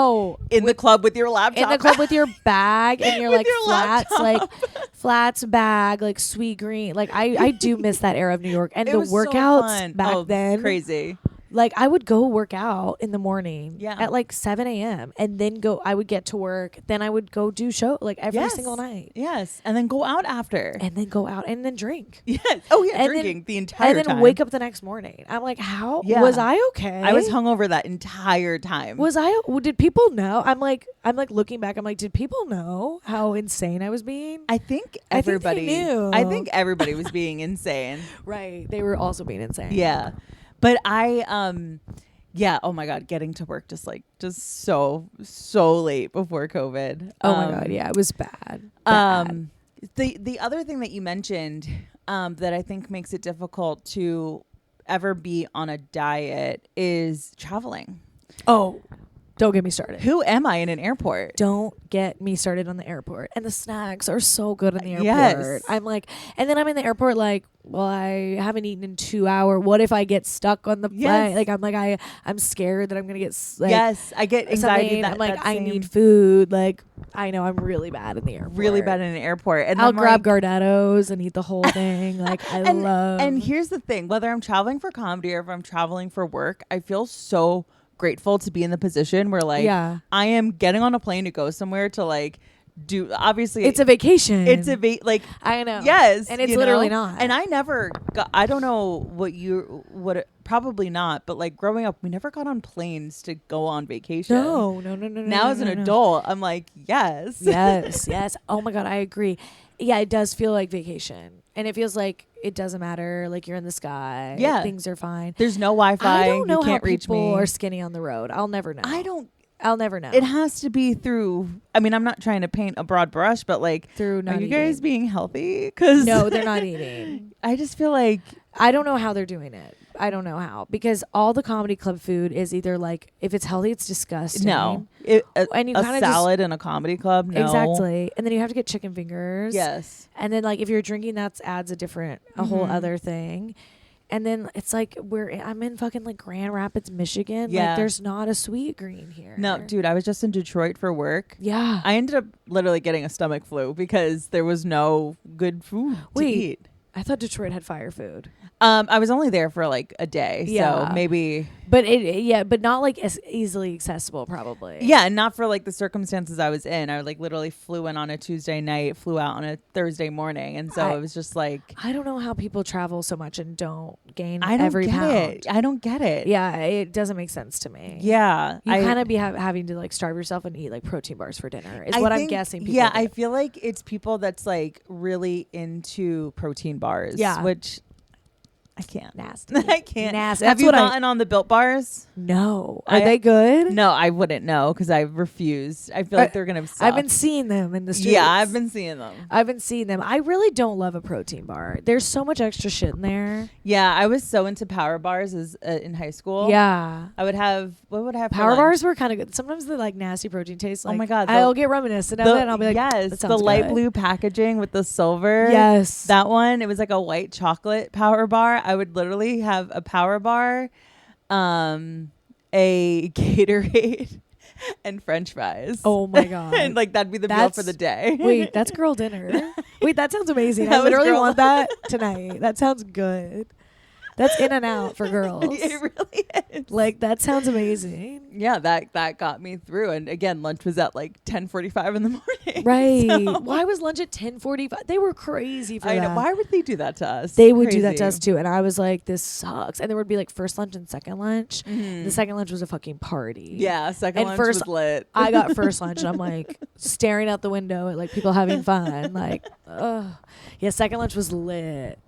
in the club with your laptop. In the club with your bag and your With like your flats, laptop. like flats bag, like sweet green. Like I do miss that era of New York and It the was so workouts fun. back then. Crazy. Like I would go work out in the morning Yeah. at like 7 a.m. and then I would get to work. Then I would go do show like every Yes. single night. Yes. And then go out after. And then go out and then drink. Yes. Oh yeah, And drinking then, the entire and then time. wake up the next morning. I'm like, how was I okay? I was hungover that entire time. Did people know? I'm like looking back. I'm like, did people know how insane I was being? I think I think they everybody knew. I think everybody was being insane. Right. They were also being insane. Yeah. But yeah, oh my God, getting to work just so late before COVID. Oh my God, yeah, it was bad. The other thing that you mentioned that I think makes it difficult to ever be on a diet is traveling. Oh, don't get me started. Who am I in an airport? Don't get me started on the airport. And the snacks are so good in the airport. Yes. I'm like, and then I'm in the airport like, well, I haven't eaten in 2 hours. What if I get stuck on the flight? Yes. Like, I'm like, I'm scared that I'm going to get like, yes, I get anxiety. I'm like, I need food. Like, I know I'm really bad in the airport. really bad in an airport. And I'll I'm grab like, Gardettos and eat the whole thing. Like, I love. And here's the thing, whether I'm traveling for comedy or if I'm traveling for work, I feel so grateful to be in the position where like I am getting on a plane to go somewhere to like do, obviously it's a vacation. It's like I know. Yes, and it's literally not. And I never got, I don't know probably not, but like growing up we never got on planes to go on vacation. No. Now as an adult I'm like yes. yes. Oh my God, I agree. Yeah, it does feel like vacation. And it feels like it doesn't matter. Like you're in the sky. Yeah. Things are fine. There's no Wi-Fi. I don't know you can't how reach people me. are skinny on the road. I'll never know. I'll never know. It has to be through, I mean, I'm not trying to paint a broad brush, but like, through not are you eating. guys being healthy? Because No, they're not eating. I just feel like I don't know how they're doing it. I don't know how, because all the comedy club food is either like, if it's healthy, it's disgusting. no, And you a kinda salad in a comedy club. No, Exactly. And then you have to get chicken fingers. Yes, And then like if you're drinking, that adds a whole other thing. And then it's like I'm in fucking like Grand Rapids, Michigan. Yeah. Like there's not a Sweet Green here. No, dude, I was just in Detroit for work. Yeah. I ended up literally getting a stomach flu because there was no good food to eat. I thought Detroit had fire food. I was only there for like a day, Yeah. so maybe. But but not like as easily accessible, probably. Yeah, not for like the circumstances I was in. I like literally flew in on a Tuesday night, flew out on a Thursday morning, and so it was just like I don't know how people travel so much and don't gain I don't every get pound. it. I don't get it. Yeah, it doesn't make sense to me. Yeah, You kind of be having to like starve yourself and eat like protein bars for dinner is what I'm guessing. People Yeah, do. I feel like it's people that's like really into protein bars. Yeah. Which I can't. Nasty. I can't. Nasty. Have That's you what gotten on the Built bars? No. Are they good? No, I wouldn't know because I refused. I feel like they're gonna suck. I've been seeing them in the streets. Yeah, I've been seeing them. I really don't love a protein bar. There's so much extra shit in there. Yeah, I was so into power bars as in high school. Yeah. I would have. What would I have? for Power lunch? bars were kind of good. Sometimes the like nasty protein taste. Like, Oh my God, I'll get reminiscent of it and I'll be like, yes, that the sounds light good. blue packaging with the silver. Yes. That one. It was like a white chocolate power bar. I would literally have a power bar, a Gatorade, and French fries. Oh my God. And like that'd be the meal for the day. Wait, that's girl dinner. Wait, that sounds amazing. That I was literally girl want that tonight. That sounds good. That's in and out for girls. It really is. Like that sounds amazing. Yeah, that got me through. And again, lunch was at like 10:45 in the morning. Right. So- Why was lunch at 10:45? They were crazy for I that. know. Why would they do that to us? They would do that to Crazy. us too. And I was like, this sucks. And there would be like first lunch and second lunch. The second lunch was a fucking party. Yeah, second And lunch first- was lit. I got first lunch and I'm like staring out the window at like people having fun. Like, ugh. Yeah, second lunch was lit.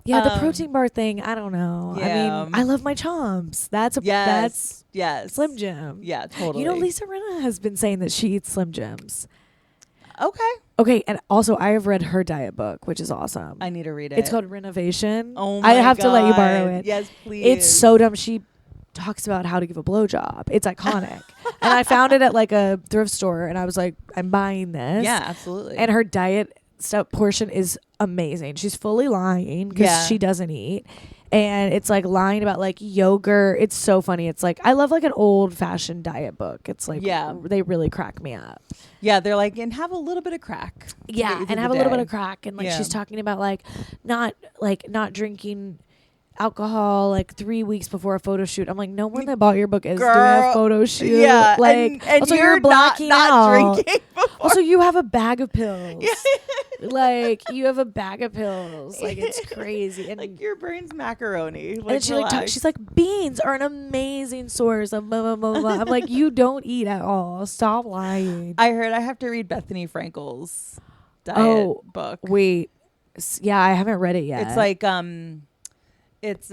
Yeah, the protein bar thing, I don't know. I yeah. mean, I love my chomps. That's yes. Slim Jim. Yeah, totally. You know, Lisa Rinna has been saying that she eats Slim Jims. Okay. Okay, and also I have read her diet book, which is awesome. I need to read it. It's called Renovation. Oh my I have to let you borrow God. it. Yes, please. It's so dumb. She talks about how to give a blowjob. It's iconic. And I found it at like a thrift store and I was like, I'm buying this. Yeah, absolutely. And her diet stuff portion is amazing. She's fully lying because she doesn't eat. And it's like lying about like yogurt. It's so funny. It's like I love like an old fashioned diet book. It's like they really crack me up. Yeah, they're like, and have a little bit of crack. to get Yeah, you through and the have a little day. bit of crack. And like Yeah. she's talking about like not drinking alcohol like 3 weeks before a photo shoot. I'm like, no one that bought your book is doing a Girl, photo shoot. Yeah, like and also you're blacking not out. drinking before. Also, you have a bag of pills. Like you have a bag of pills. Like it's crazy. And like your brain's macaroni. Like, and she like relax. she's like, beans are an amazing source of blah, blah, blah, blah. I'm like, you don't eat at all. Stop lying. I heard I have to read Bethany Frankel's diet book. Wait. Yeah, I haven't read it yet. It's like it's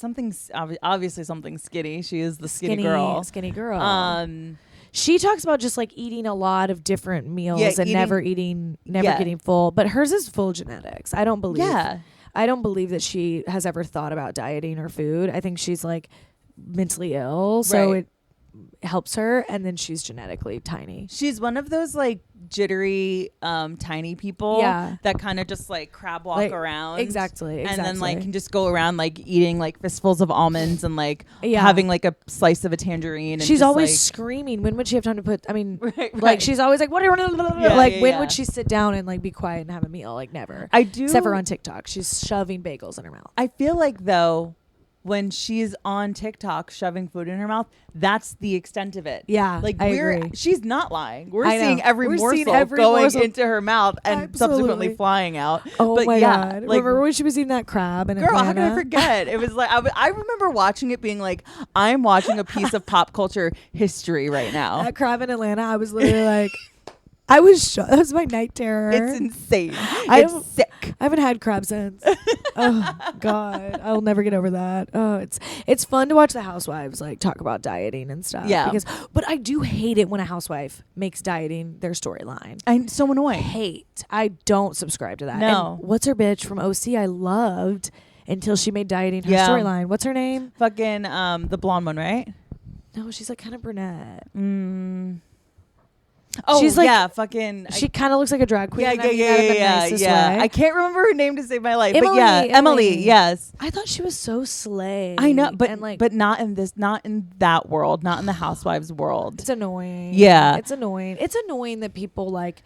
something obviously something skinny. She is the skinny girl. Skinny girl. She talks about just like eating a lot of different meals and never getting full. But hers is full genetics. I don't believe. Yeah. I don't believe that she has ever thought about dieting or food. I think she's like mentally ill, so it helps her, and then she's genetically tiny. She's one of those like jittery tiny people that kind of just like crab walk around exactly and then like can just go around like eating like fistfuls of almonds and like having like a slice of a tangerine, and she's just, always like, screaming. When would she have time to put right. like she's always like what like when yeah. would she sit down and like be quiet and have a meal? Like never. I do, except for on TikTok. She's shoving bagels in her mouth. I feel like though when she's on TikTok shoving food in her mouth, that's the extent of it. Yeah, like I agree. She's not lying. We're I know. seeing every We're morsel seeing every going morsel. into her mouth and Absolutely. subsequently flying out. Oh but my yeah, god! like, Remember when she was eating that crab in girl, how Atlanta? can I forget? It was like I remember watching it, being like, I'm watching a piece of pop culture history right now. That crab in Atlanta, I was literally like, I was shocked. That was my night terror. It's insane. I It's sick. haven't had crab since. Oh god, I'll never get over that. Oh, it's fun to watch the housewives like talk about dieting and stuff. Yeah. But I do hate it when a housewife makes dieting their storyline. I'm so annoying. I don't subscribe to that. No. And what's her bitch from OC? I loved until she made dieting her Yeah. storyline. What's her name? Fucking the blonde one, right? No, she's like kind of brunette. Oh, She's like, yeah, fucking. she kind of looks like a drag queen. Yeah, and I yeah, mean yeah, that in the yeah, nicest yeah. way. I can't remember her name to save my life, but Emily, yeah, Emily. Yes, I thought she was so slay. I know, but and like, but not in that world, not in the Housewives world. it's annoying. Yeah. It's annoying. It's annoying that people like,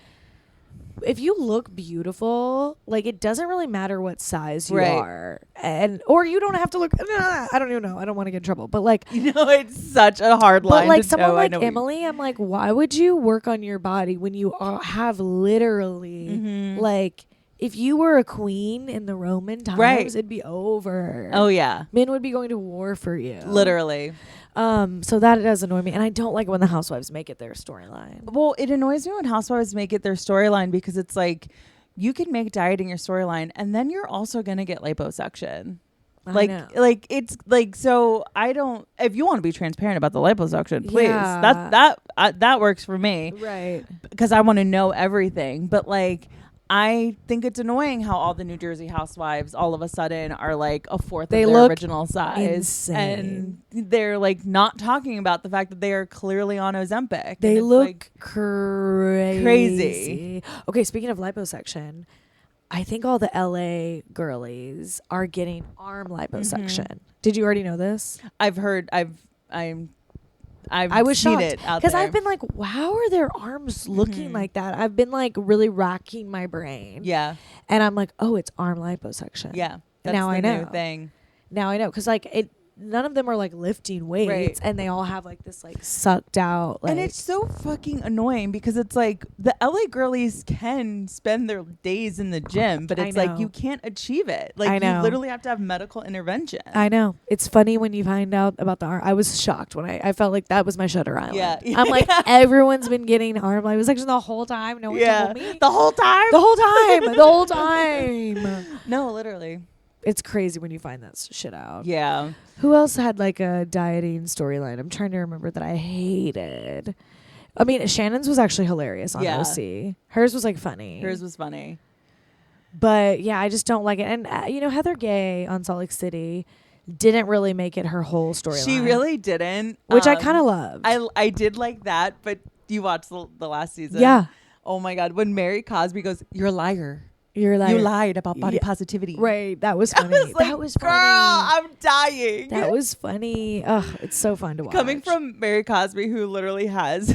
if you look beautiful, like it doesn't really matter what size you Right. are, and or you don't have to look. I don't even know. I don't want to get in trouble, but like, You know, it's such a hard line. but like to someone toe. I like know what you- Emily, I'm like, why would you work on your body when you have literally Mhm. like, if you were a queen in the Roman times, Right. it'd be over. Oh yeah, Men would be going to war for you. literally. So that does annoy me, and I don't like when the housewives make it their storyline. Well, it annoys me when Housewives make it their storyline because it's like you can make dieting your storyline, and then you're also gonna get liposuction. I know. Like it's like, so I don't. If you want to be transparent about the liposuction, please. Yeah. That works for me Right. because I want to know everything. But like, I think it's annoying how all the New Jersey housewives all of a sudden are like a fourth They of their look original size, insane. and they're like not talking about the fact that they are clearly on Ozempic. They And it's look like, crazy. Okay, speaking of liposuction, I think all the LA girlies are getting arm liposuction. Did you already know this? I've heard. I was seen shocked it out because there. I've been like, how are their arms looking like that? I've been like really racking my brain. Yeah, And I'm like, oh, it's arm liposuction. yeah. That's Now the I know. new thing. Now I know, because like none of them are like lifting weights, Right. and they all have like this like sucked out. Like, And it's so fucking annoying because it's like the LA girlies can spend their days in the gym, but I it's like know. you can't achieve it. Like I know. you literally have to have medical intervention. I know. It's funny when you find out about the arm. I was shocked when I felt like that was my Shutter Island. Yeah. I'm like, everyone's been getting arm liposuction the whole time. No one told me. the whole time. The whole time. The whole time. No, literally. It's crazy when you find that shit out. Yeah. Who else had like a dieting storyline? I'm trying to remember that I hated. I mean, Shannon's was actually hilarious on Yeah. OC. Hers was like funny. Hers was funny. But yeah, I just don't like it. And Heather Gay on Salt Lake City didn't really make it her whole storyline. She really didn't, which I kind of loved. I did like that, but you watched the last season. Yeah. Oh my God, when Mary Cosby goes, "You're a liar. You're like, You lied about body Yeah. positivity." right? That was I funny. was like, that was girl, funny. I'm dying. That was funny. Ugh, it's so fun to watch. Coming from Mary Cosby, who literally has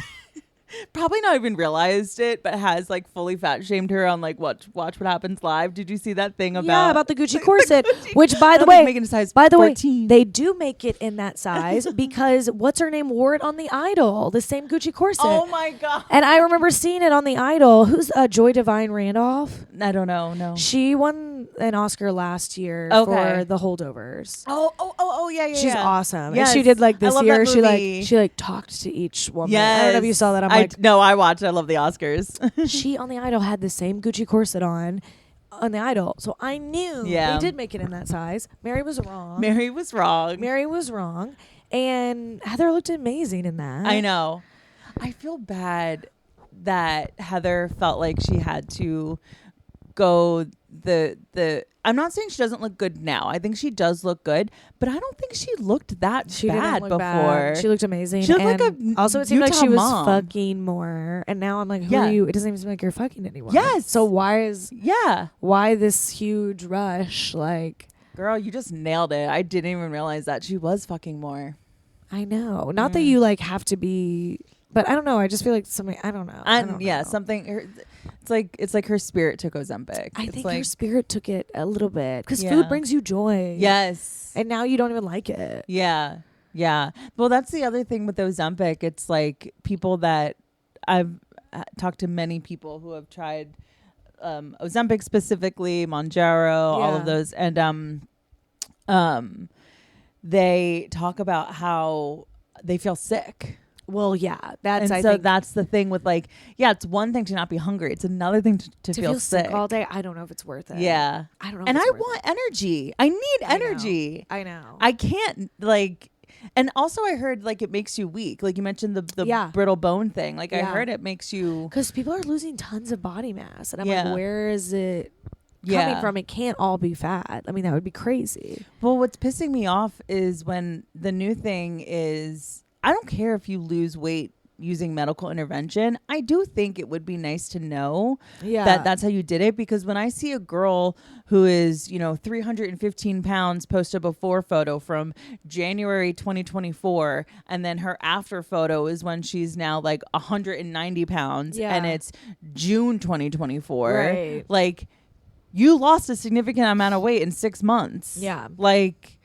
probably not even realized it, but has like fully fat shamed her on like watch what happens live. Did you see that thing about the Gucci corset, Gucci- which by I the don't think way, making a size by the 14. way, they do make it in that size because what's her name wore it on The Idol, the same Gucci corset. Oh my God. And I remember seeing it on The Idol. Who's Joy Divine Randolph? I don't know. No. She won an Oscar last year Okay. for The Holdovers. Oh, yeah. She's awesome. Yes. And she did like I this love year. that She movie. like talked to each woman. Yes. I don't know if you saw that. I'm like, no, I watched. I love the Oscars. she on The Idol had the same Gucci corset on The Idol, so I knew Yeah. they did make it in that size. Mary was wrong. Mary was wrong. Mary was wrong, and Heather looked amazing in that. I know. I feel bad that Heather felt like she had to go the I'm not saying she doesn't look good now. I think she does look good, but I don't think she looked that She bad didn't look before. bad. She looked amazing. She looked like and a also it seemed like Utah she was mom. fucking more. And now I'm like, who Yeah. are you? It doesn't even seem like you're fucking anymore. Yes. So Yeah. why this huge rush? Like, Girl, you just nailed it. I didn't even realize that she was fucking more. I know. Not that you like have to be, but I don't know. I just feel like something. I don't know. I don't Yeah, know. something. It's like her spirit took Ozempic. I It's think like, her spirit took it a little bit because Yeah. food brings you joy. Yes. And now you don't even like it. Yeah. Yeah. Well, that's the other thing with Ozempic. It's like people that I've talked to many people who have tried Ozempic specifically, Mounjaro, all of Yeah. those. And they talk about how they feel sick. Well, yeah. That's And I so think that's the thing with like, yeah, it's one thing to not be hungry. It's another thing to to feel sick. all day. I don't know if it's worth it. Yeah. I don't know. And if I it's worth want energy. I need I know. energy. I know. I can't like, and also I heard like it makes you weak. Like you mentioned the Yeah. brittle bone thing. Like I Yeah. heard it makes you. Because people are losing tons of body mass, and I'm Yeah. like, where is it Yeah. coming from? It can't all be fat. I mean, that would be crazy. Well, what's pissing me off is when the new thing is I don't care if you lose weight using medical intervention, I do think it would be nice to know Yeah. that that's how you did it. Because when I see a girl who is, 315 pounds post a before photo from January 2024, and then her after photo is when she's now like 190 pounds, Yeah. and it's June 2024. Right. Like, you lost a significant amount of weight in 6 months. Yeah. Like,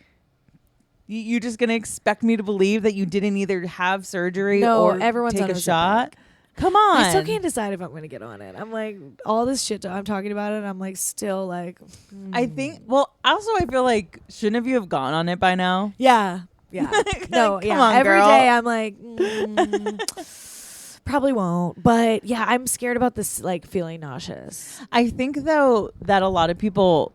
you're just going to expect me to believe that you didn't either have surgery No, or everyone's take on a Ozempic. shot? Come on. I still can't decide if I'm going to get on it. I'm like, all this shit I'm talking about it, I'm like, still like. I think, well, also I feel like, shouldn't have you have gone on it by now? Yeah. Yeah. No, Come yeah. on, Every girl. day I'm like, probably won't. But yeah, I'm scared about this, like, feeling nauseous. I think, though, that a lot of people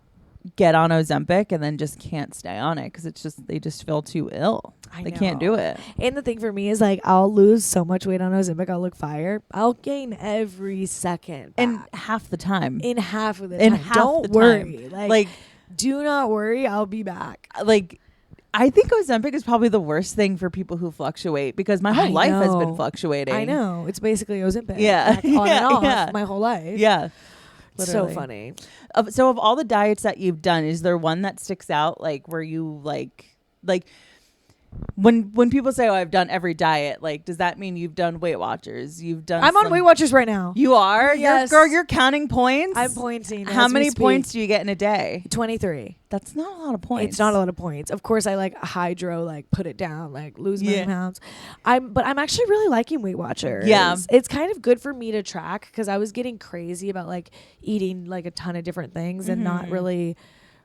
get on Ozempic and then just can't stay on it because they just feel too ill. They can't do it. And the thing for me is, like, I'll lose so much weight on Ozempic, I'll look fire. I'll gain every second And back. half the time. In half of the In time. half Don't the worry. time. Like, do not worry. I'll be back. I think Ozempic is probably the worst thing for people who fluctuate because my whole I life has been know. fluctuating. I know. It's basically Ozempic. Yeah. Like, on and off Yeah. my whole life. Yeah. It's Literally. so funny. So of all the diets that you've done, is there one that sticks out, like where you like when people say, "Oh, I've done every diet," like does that mean you've done Weight Watchers? You've done. I'm on Weight Watchers right now. You are? Yes. You're counting points. I'm pointing. How as we many speak. points do you get in a day? 23. That's not a lot of points. It's not a lot of points. Of course, I like hydro, like put it down, like lose 9 Yeah. pounds. But I'm actually really liking Weight Watchers. Yeah. It's kind of good for me to track because I was getting crazy about like eating like a ton of different things and not really.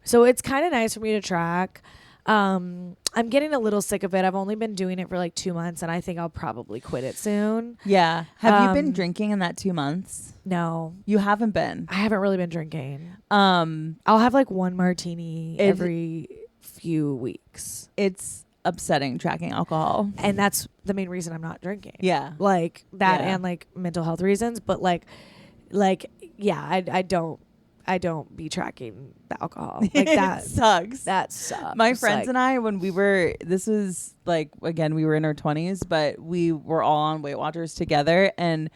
So it's kind of nice for me to track. I'm getting a little sick of it. I've only been doing it for like 2 months, and I think I'll probably quit it soon. Yeah. Have you been Um, drinking in that 2 months? No, You haven't been. I haven't really been drinking. Um, I'll have like one martini It- every few weeks, it's upsetting tracking alcohol. and that's the main reason I'm not drinking. Yeah. Like that, Yeah. and like mental health reasons. But yeah, I don't be tracking the alcohol like that. It sucks. That sucks. My friends and I, when this was like, again, we were in our 20s, but we were all on Weight Watchers together. And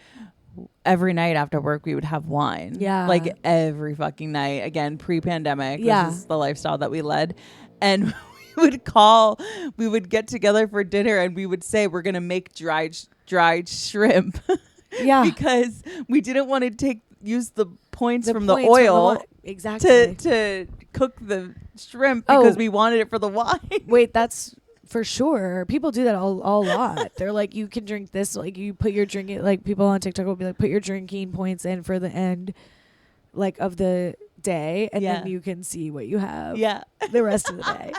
every night after work, we would have wine. Yeah. Like every fucking night. Again, pre-pandemic. Yeah. This is the lifestyle that we led. And we would get together for dinner and we would say, we're going to make dried shrimp. Yeah. Because we didn't want to use the points from points the oil wine. Exactly. to cook the shrimp Oh. because we wanted it for the wine. Wait, that's for sure. People do that a lot. They're like, you can drink this. Like, you put your drinking. Like, people on TikTok will be like, put your drinking points in for the end, like of the day, and then Yeah. you can see what you have. Yeah. the rest of the day.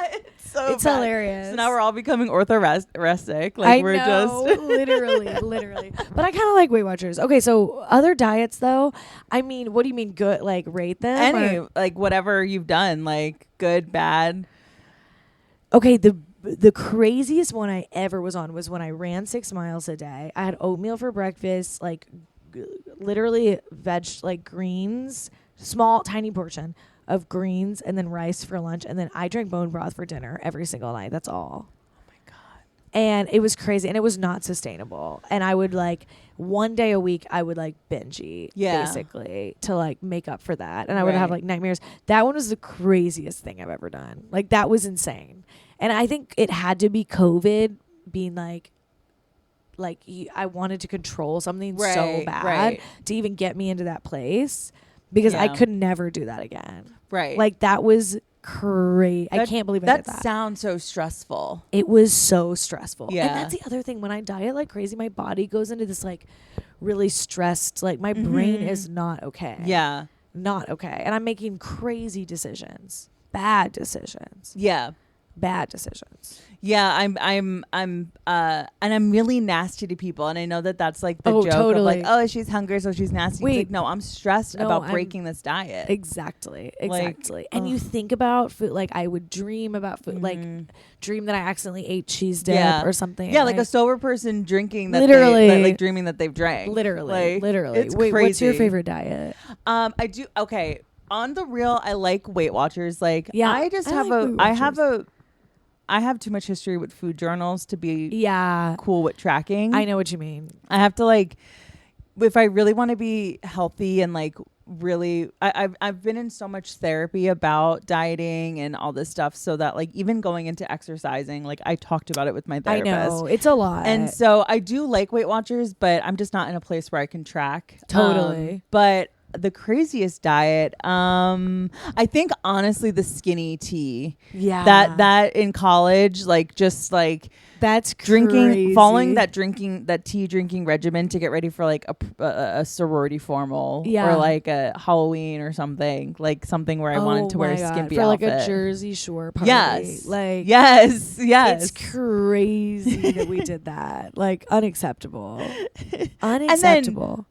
It's It's hilarious. So now we're all becoming orthorestic. Like I we're know, just literally. But I kind of like Weight Watchers. Okay, so other diets though. I mean, what do you mean good? Like rate them? any or- like whatever you've done, like good, bad. Okay, the craziest one I ever was on was when I ran 6 miles a day. I had oatmeal for breakfast, like literally like greens, small tiny portion of greens, and then rice for lunch, and then I drank bone broth for dinner every single night. That's all. Oh my god. And it was crazy, and it was not sustainable. And I would like one day a week I would like binge eat, Yeah. basically, to like make up for that. And I would have Right. like nightmares. That one was the craziest thing I've ever done. Like that was insane. And I think it had to be COVID being like I wanted to control something so Right, bad right. to even get me into that place, because I Yeah. could never do that again. Right. Like that was crazy. I can't believe I that did that. sounds so stressful. It was so stressful. Yeah. And that's the other thing. When I diet like crazy, my body goes into this like really stressed, like my brain is not okay. Yeah. Not okay. And I'm making crazy decisions. Bad decisions. Yeah. Bad decisions. Yeah, and I'm really nasty to people, and I know that that's like the Oh, joke totally. of like, oh, she's hungry, so she's nasty. It's Wait. like, no, I'm stressed No, about I'm- breaking this diet. Exactly. Like, Exactly. and ugh. you think about food, like I would dream about food, like dream that I accidentally ate cheese dip Yeah. or something. Yeah, like a sober person drinking that Literally. like dreaming that they've drank. literally. Like, Literally. It's Wait, crazy. what's your favorite diet? I do. Okay, on the real, I like Weight Watchers. Like, Yeah, I just I have like Weight I have I have too much history with food journals to be Yeah. cool with tracking. I know what you mean. I have to like, if I really want to be healthy and like really, I've been in so much therapy about dieting and all this stuff, so that like even going into exercising, like I talked about it with my I therapist. know. It's a lot. And so I do like Weight Watchers, but I'm just not in a place where I can track. Totally. But the craziest diet, I think honestly the skinny tea. Yeah. That in college, like just like that's drinking, following crazy. that tea drinking regimen to get ready for like a sorority formal Yeah. or like a Halloween or something, like something where I wanted to wear a skimpy for outfit. like a Jersey Shore party. Yes. Like yes. it's crazy that we did that. Like unacceptable. Unacceptable.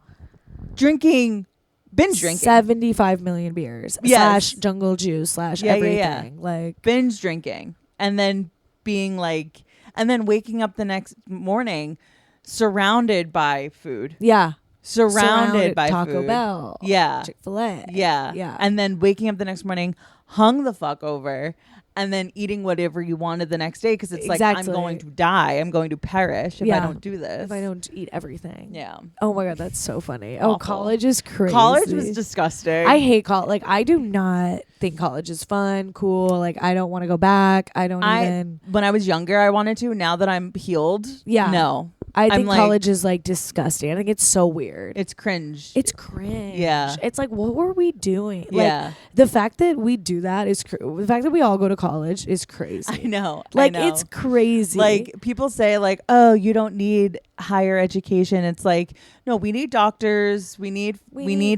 Binge drinking. 75 million beers. Yes. / jungle juice / Yeah, everything. yeah. Like Binge drinking. And then being like, and then waking up the next morning surrounded by food. yeah. Surrounded by Taco food. Bell. Yeah. Chick-fil-A. Yeah. Yeah. And then waking up the next morning hung the fuck over and then eating whatever you wanted the next day because it's like, I'm Exactly. going to die. I'm going to perish if I Yeah. don't do this. If I don't eat everything. Yeah. Oh my God, that's so funny. Awful. Oh, college is crazy. College was disgusting. I hate college. Like, I do not think college is fun, cool. Like, I don't want to go back. I don't even. When I was younger, I wanted to. Now that I'm healed, Yeah. no. I I'm think like- college is like disgusting. I think it's so weird. It's cringe. It's cringe. Yeah. It's like, what were we doing? Like, Yeah. the fact that we do that is the fact that we all go to college is crazy. I know. Like, I know. it's crazy. Like people say like, oh, you don't need higher education. It's like, no, we need doctors. We need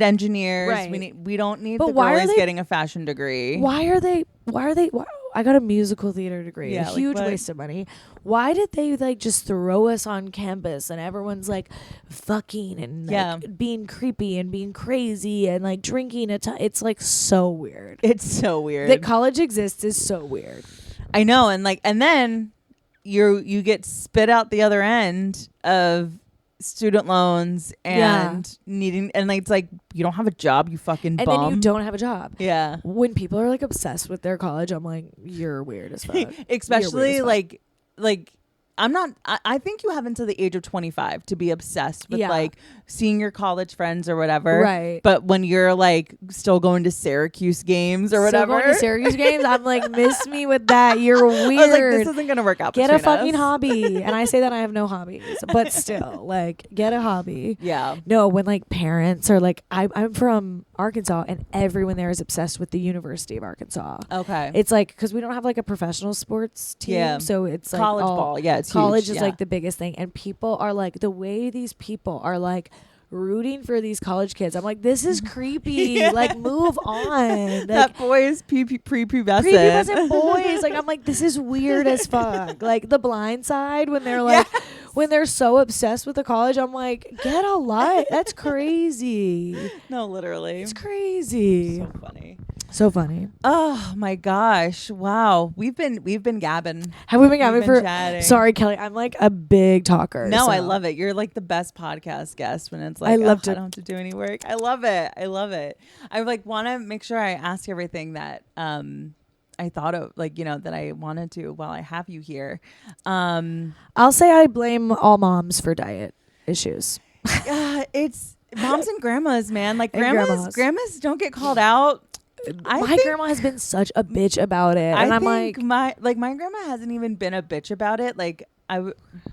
engineers. Right. We don't need But the why are girlies they- getting a fashion degree. why are they I got a musical theater degree. Yeah, A like huge what? waste of money. Why did they like just throw us on campus and everyone's like fucking and like Yeah. being creepy and being crazy and like drinking a ton? It's like so weird. It's so weird. That college exists is so weird. I know, and then you get spit out the other end of student loans and needing, and like, it's like you don't have a job, you fucking And bum. then you don't have a job. Yeah. When people are like obsessed with their college, I'm like, you're weird as fuck. Especially You're weird as fuck. like I'm not I think you have until the age of 25 to be obsessed with Yeah. like seeing your college friends or whatever. Right. But when you're like still going to Syracuse games or Still whatever. going to Syracuse games, I'm like, miss me with that. You're weird. I was like, this isn't gonna work out. Get a between fucking us. hobby. And I say that I have no hobbies, but still, like, get a hobby. Yeah. No, when like parents are like, I'm from Arkansas, and everyone there is obsessed with the University of Arkansas. Okay. It's like, because we don't have like a professional sports team, Yeah. so it's like college all- ball. Yeah, it's college huge. is Yeah. like the biggest thing, and people are like, the way these people are like rooting for these college kids, I'm like, this is creepy. Yeah. Like, move on. Like, that boy is prepubescent. prepubescent boys. Like, I'm like, this is weird as fuck. Like, The Blind Side, when they're like, when they're so obsessed with the college, I'm like, get a life. That's crazy. No, literally. It's crazy. So funny. So funny. Oh my gosh! Wow, we've been gabbing. Have we been having We've been for? chatting. Sorry, Kelly. I'm like a big talker. No, I so. love it. You're like the best podcast guest when it's like, I love I to- don't have to do any work. I love it. I love it. I like want to make sure I ask everything that I thought of, like, you know, that I wanted to while I have you here. I'll say I blame all moms for diet issues. It's moms and grandmas, man. Like And grandmas don't get called out. My grandma has been such a bitch about it, and I'm like, my grandma hasn't even been a bitch about it. Like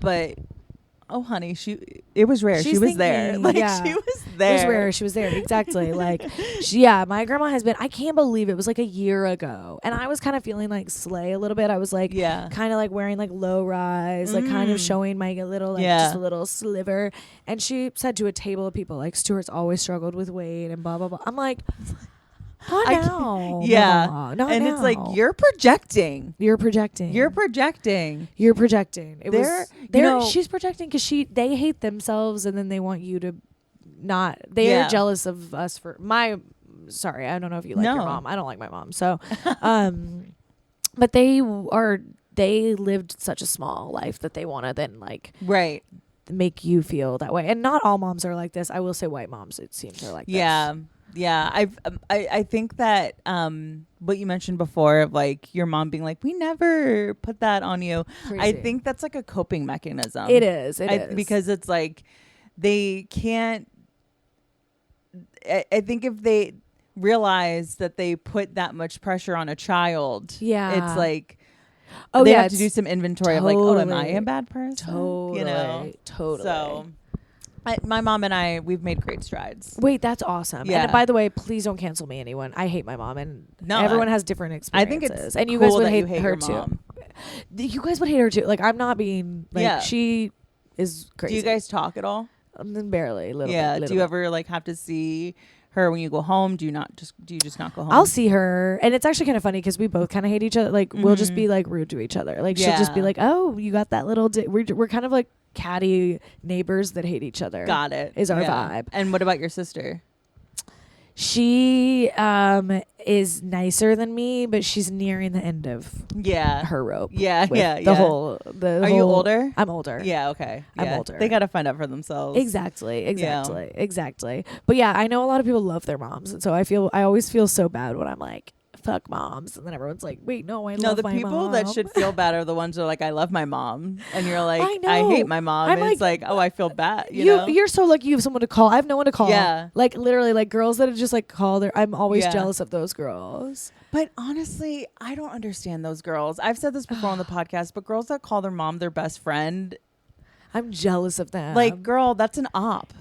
but oh honey, it was rare. She's She was there. thinking, Like yeah. she was there. it was rare. She was there. Exactly. Like, yeah, my grandma has been, I can't believe it was like a year ago. And I was kind of feeling like slay a little bit. I was like, Yeah. kind of like wearing like low rise, like kind of showing my little, like Yeah. just a little sliver. And she said to a table of people, like, Stewart's always struggled with weight and blah, blah, blah. I'm like, not I can't- now. Yeah. Mama, not and now. it's like, you're projecting. You're projecting. You're projecting. You're projecting. It They're- was, you know- she's projecting because they hate themselves, and then they want you to not. They are Yeah. jealous of us for my. Sorry, I don't know if you like your No. mom. I don't like my mom. So, but they lived such a small life that they want to then like Right. make you feel that way. And not all moms are like this. I will say white moms, it seems, are like Yeah. this. Yeah, I think that what you mentioned before of like your mom being like, we never put that on you. Crazy. I think that's like a coping mechanism. It is. It is. Because it's like they can't. I think if they realize that they put that much pressure on a child, Yeah. it's like Oh, they yeah, have to it's do some inventory of like, oh, am I totally- a bad person? Totally. You know, Totally. So. My mom and we've made great strides. Wait, that's awesome. Yeah. And by the way, please don't cancel me, anyone. I hate my mom, and No, everyone has different I experiences. think it's and you cool guys would that you hate your her too. mom. You guys would hate her too. Like, I'm not being like Yeah. she is crazy. Do you guys talk at all? Barely, little Yeah. bit, Do you little ever like have to see her when you go home? Do you just not go home? I'll see her, and it's actually kind of funny because we both kind of hate each other. Like, we'll just be like rude to each other. Like, she'll just be Yeah. like, "Oh, you got that little." We're kind of like catty neighbors that hate each other. Got it. Is our vibe. And what about your sister? She is nicer than me, but she's nearing the end of Yeah. her rope. Yeah. with Yeah. The yeah. whole. Are you older? I'm older. Yeah. Okay. I'm Yeah. older. They gotta find out for themselves. Exactly. But yeah, I know a lot of people love their moms, and so I always feel so bad when I'm like, fuck moms, and then everyone's like, wait, no, I No, love the my people mom. that should feel bad are the ones that are like, I love my mom, and you're like, I I hate know. my mom. I'm And it's like, oh, I feel bad. You know? You're so lucky you have someone to call. I have no one to call. Yeah. Like, literally, like girls that are just like call their. I'm always Yeah. jealous of those girls. But honestly, I don't understand those girls. I've said this before on the podcast, but girls that call their mom their best friend, I'm jealous of them. like, girl, that's an op.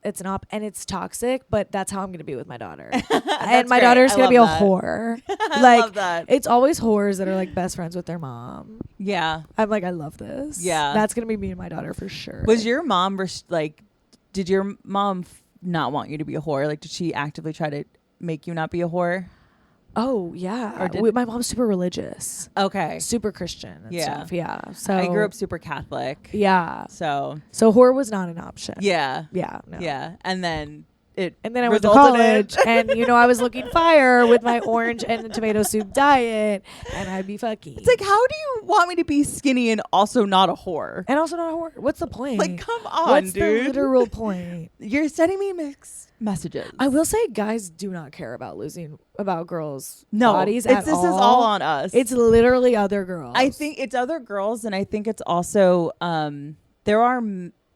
It's an op, and it's toxic, but that's how I'm gonna be with my daughter. And That's my great. daughter's I gonna be a love that. whore. I Like, love that. it's always whores that are like best friends with their mom. Yeah. I'm like, I love this. Yeah. That's gonna be me and my daughter for sure. Was your mom like? Did your mom not want you to be a whore? Like, did she actively try to make you not be a whore? Oh yeah. Or did- My mom's super religious, Okay. super Christian and Yeah. stuff. Yeah. So I grew up super Catholic. Yeah. So So whore was not an option. yeah. Yeah. No. Yeah. And then it And then I went to resulted in- college, and I was looking fire with my orange and tomato soup diet, and I'd be fucking. It's like, how do you want me to be skinny and also not a whore? and also not a whore. What's the point? Like, come on, What's dude. the literal point? You're sending me mixed messages. I will say, guys do not care about girls' no bodies. This is all on us. It's literally other girls. I think it's other girls, and I think it's also there are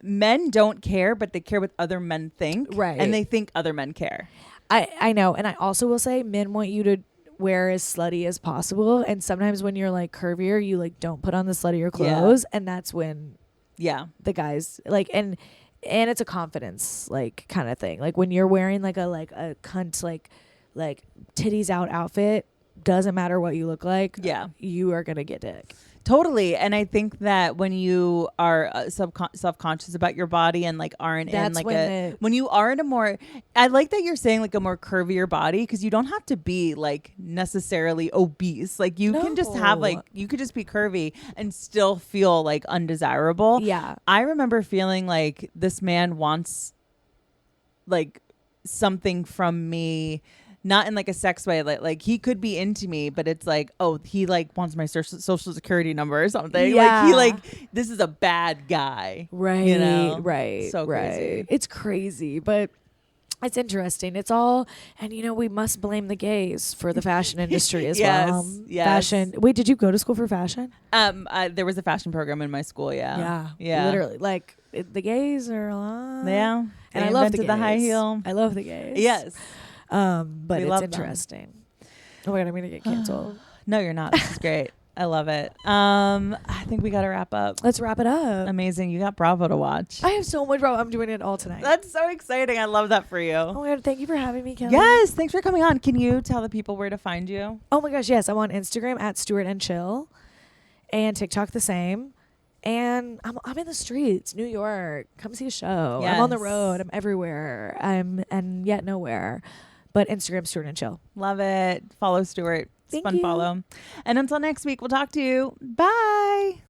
men don't care, but they care what other men think, Right. And they think other men care. I know, and I also will say, men want you to wear as slutty as possible, and sometimes when you're like curvier, you like don't put on the sluttier clothes, and that's when Yeah, the guys like and it's a confidence like kind of thing. Like when you're wearing like a cunt like titties out outfit, doesn't matter what you look like. Yeah. You are gonna get dick. totally. And I think that when you are self-conscious about your body and like aren't in That's like when when you are in a more, I like that you're saying like a more curvier body, because you don't have to be like necessarily obese. Like you can just have like, No. you could just be curvy and still feel like undesirable. Yeah. I remember feeling like this man wants like something from me, not in like a sex way, like he could be into me, but it's like, oh, he like wants my social security number or something. Yeah. Like this is a bad guy. Right. You know? Right. So right. crazy. It's crazy, but it's interesting. It's all, and we must blame the gays for the fashion industry as Yes, well. yes. Fashion. Wait, did you go to school for fashion? There was a fashion program in my school. Yeah. Literally, like the gays are a lot. Yeah. And They I love the invented the high gays. heel. I love the gays. Yes. But We it's love them. interesting. Oh my god, I'm gonna get canceled. No, you're not. This is great. I love it. I think we got to wrap up. Let's wrap it up. Amazing. You got Bravo to watch. I have so much Bravo. I'm doing it all tonight. That's so exciting. I love that for you. Oh my god, thank you for having me, Kelly. Yes, thanks for coming on. Can you tell the people where to find you? Oh my gosh, yes. I'm on Instagram at Stewart and Chill, and TikTok the same. And I'm in the streets, New York. Come see a show. I'm on the Yes. road. I'm everywhere. And yet nowhere. But Instagram, Stewart and Chill. Love it. Follow Stuart. It's Thank fun you. follow. And until next week, we'll talk to you. Bye.